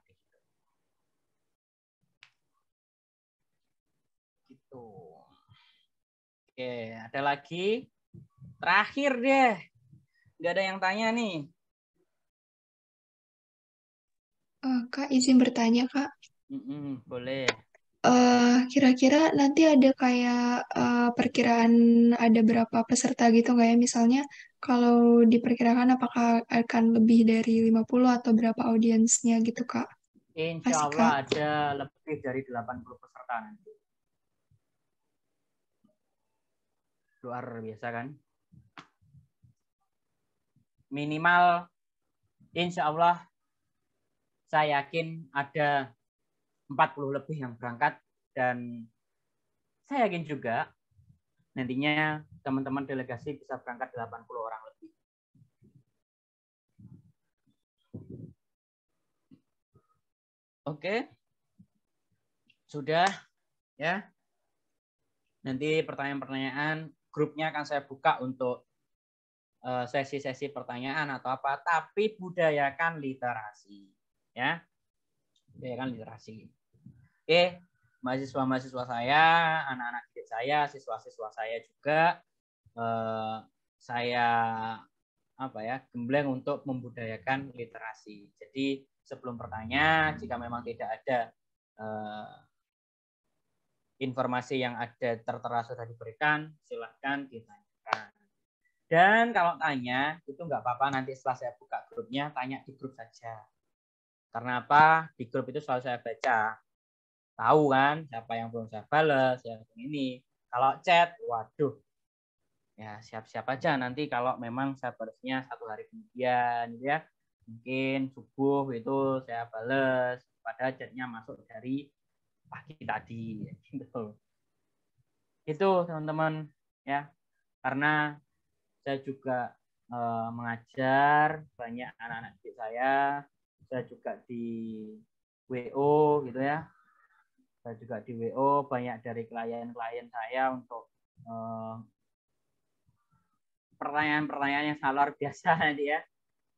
Gitu. Oke, ada lagi. Terakhir deh. Nggak ada yang tanya nih. Kak, izin bertanya, Kak. Boleh. Kira-kira nanti ada kayak perkiraan ada berapa peserta gitu nggak ya? Misalnya kalau diperkirakan apakah akan lebih dari 50 atau berapa audiensnya gitu, Kak? Insya Allah ada lebih dari 80 peserta nanti. Luar biasa kan? Minimal insya Allah saya yakin ada 40 lebih yang berangkat, dan saya yakin juga nantinya teman-teman delegasi bisa berangkat 80 orang lebih. Oke. Sudah ya. Nanti pertanyaan-pertanyaan grupnya akan saya buka untuk sesi-sesi pertanyaan atau apa, tapi budayakan literasi ya. Budayakan literasi. Oke, mahasiswa-mahasiswa saya, anak-anak didik saya, siswa-siswa saya juga saya gembleng untuk membudayakan literasi. Jadi sebelum bertanya, jika memang tidak ada informasi yang ada tertera sudah diberikan, silahkan ditanyakan. Dan kalau tanya, itu nggak apa-apa, nanti setelah saya buka grupnya, tanya di grup saja. Karena apa? Di grup itu selalu saya baca. Tahu kan, siapa yang belum saya balas, siapa yang ini. Kalau chat, waduh. Ya, siap-siap aja nanti kalau memang saya balasnya 1 hari kemudian, ya. Mungkin subuh itu saya balas, padahal chatnya masuk dari pagi tadi. Gitu. Itu teman-teman, ya. Karena saya juga mengajar banyak anak-anak didik saya juga di WO gitu ya. Saya juga di WO banyak dari klien-klien saya untuk pertanyaan-pertanyaan yang sangat luar biasa nanti ya.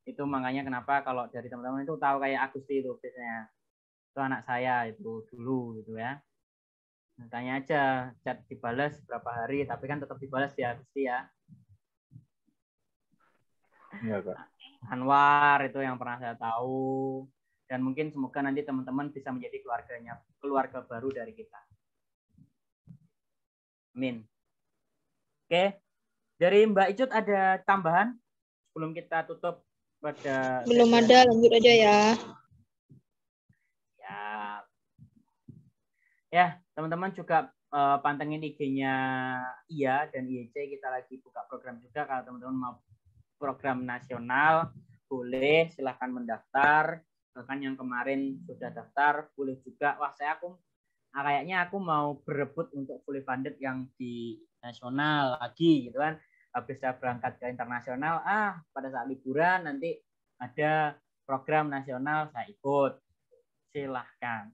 Itu makanya kenapa kalau dari teman-teman itu tahu kayak Agusti itu biasanya Itu anak saya itu dulu gitu ya. Nah, tanya aja, chat dibalas berapa hari, tapi kan tetap dibalas ya, pasti ya. Iya, Kak. Anwar itu yang pernah saya tahu. Dan mungkin semoga nanti teman-teman bisa menjadi keluarga baru dari kita. Amin. Oke. Dari Mbak Icut ada tambahan sebelum kita tutup pada Belum ada, lanjut aja ya. Ya, teman-teman juga pantengin IG-nya IA dan IEC, kita lagi buka program juga. Kalau teman-teman mau program nasional, boleh silahkan mendaftar. Bahkan yang kemarin sudah daftar, boleh juga. Wah, kayaknya aku mau berebut untuk fully funded yang di nasional lagi gitu kan. Habis saya berangkat ke internasional, pada saat liburan nanti ada program nasional, saya ikut. Silahkan.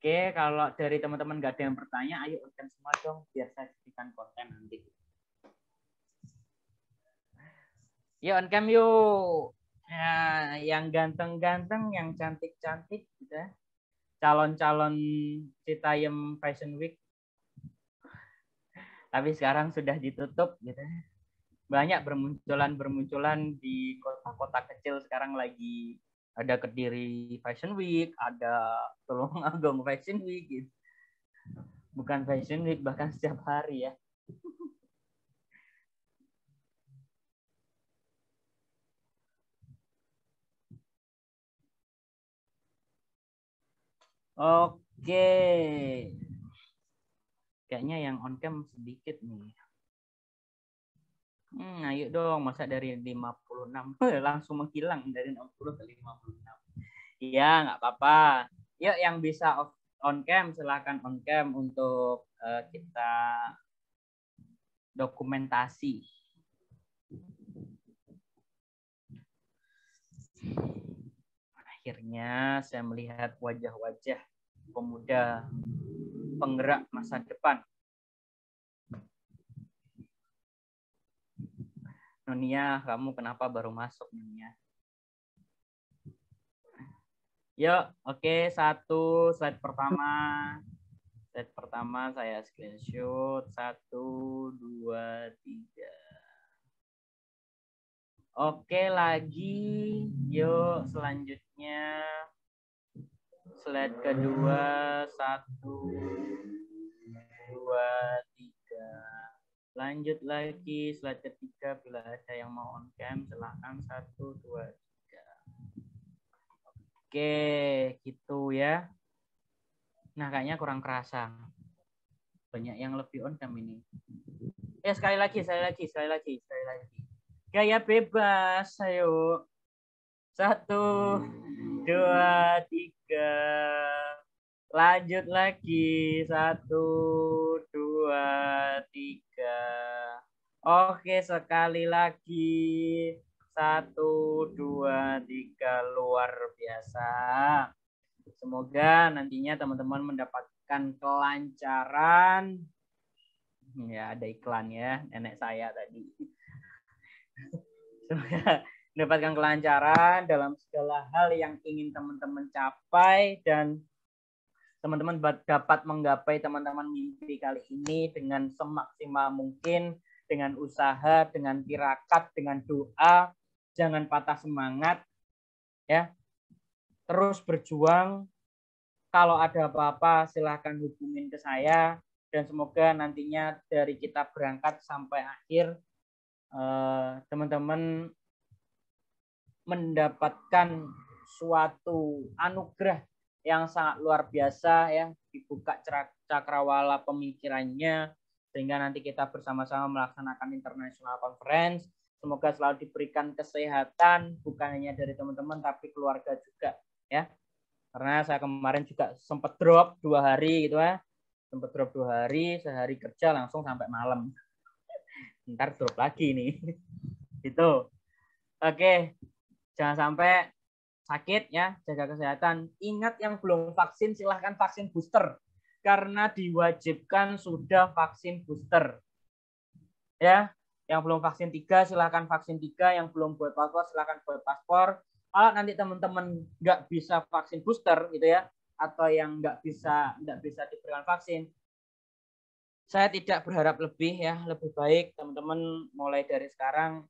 Oke, kalau dari teman-teman nggak ada yang bertanya, ayo on-cam semua dong, biar saya jadikan konten nanti. Yuk on-cam yuk. Ya, yang ganteng-ganteng, yang cantik-cantik, gitu ya. Calon-calon Citayam Fashion Week. Tapi sekarang sudah ditutup, gitu ya. Banyak bermunculan di kota-kota kecil sekarang lagi. Ada Kediri Fashion Week, ada Tulungagung Fashion Week, gitu. Bukan Fashion Week, bahkan setiap hari ya. Oke. Kayaknya yang on cam sedikit nih. Ayo dong, masa dari 56 langsung menghilang dari 60 ke 56. Iya, nggak apa-apa. Yuk yang bisa on cam silahkan on cam untuk kita dokumentasi. Akhirnya saya melihat wajah-wajah pemuda penggerak masa depan. Nonia, kamu kenapa baru masuk, Nonia? Yuk, oke, slide pertama. Slide pertama saya screenshot. 1, 2, 3. Oke, lagi. Yuk, selanjutnya. Slide kedua. 1, 2, 3. Lanjut lagi, slide ketiga. Bila ada yang mau on cam, silakan 1, 2, 3. Oke, gitu ya. Nah, kayaknya kurang kerasa. Banyak yang lebih on cam ini. Ya, sekali lagi. Gaya bebas, ayo. 1, 2, 3. Lanjut lagi. 1, 2, 3. Oke, sekali lagi. 1, 2, 3. Luar biasa. Semoga nantinya teman-teman mendapatkan kelancaran. Ya, ada iklan ya, nenek saya tadi. Semoga mendapatkan kelancaran dalam segala hal yang ingin teman-teman capai dan teman-teman dapat menggapai teman-teman mimpi kali ini dengan semaksimal mungkin, dengan usaha, dengan tirakat, dengan doa. Jangan patah semangat, ya. Terus berjuang. Kalau ada apa-apa silahkan hubungin ke saya dan semoga nantinya dari kita berangkat sampai akhir teman-teman mendapatkan suatu anugerah yang sangat luar biasa ya, dibuka cakrawala pemikirannya sehingga nanti kita bersama-sama melaksanakan international conference. Semoga selalu diberikan kesehatan bukan hanya dari teman-teman tapi keluarga juga ya. Karena saya kemarin juga sempat drop 2 hari gitu ya. Sempat drop 2 hari, sehari kerja langsung sampai malam. Ntar drop lagi nih. Gitu. Oke. Jangan sampai sakit ya, jaga kesehatan. Ingat yang belum vaksin silahkan vaksin booster. Karena diwajibkan sudah vaksin booster. Ya, yang belum vaksin 3 silahkan vaksin 3, yang belum buat paspor silahkan buat paspor. kalau nanti teman-teman nggak bisa vaksin booster gitu ya, atau yang nggak bisa diberikan vaksin, saya tidak berharap lebih ya, lebih baik teman-teman mulai dari sekarang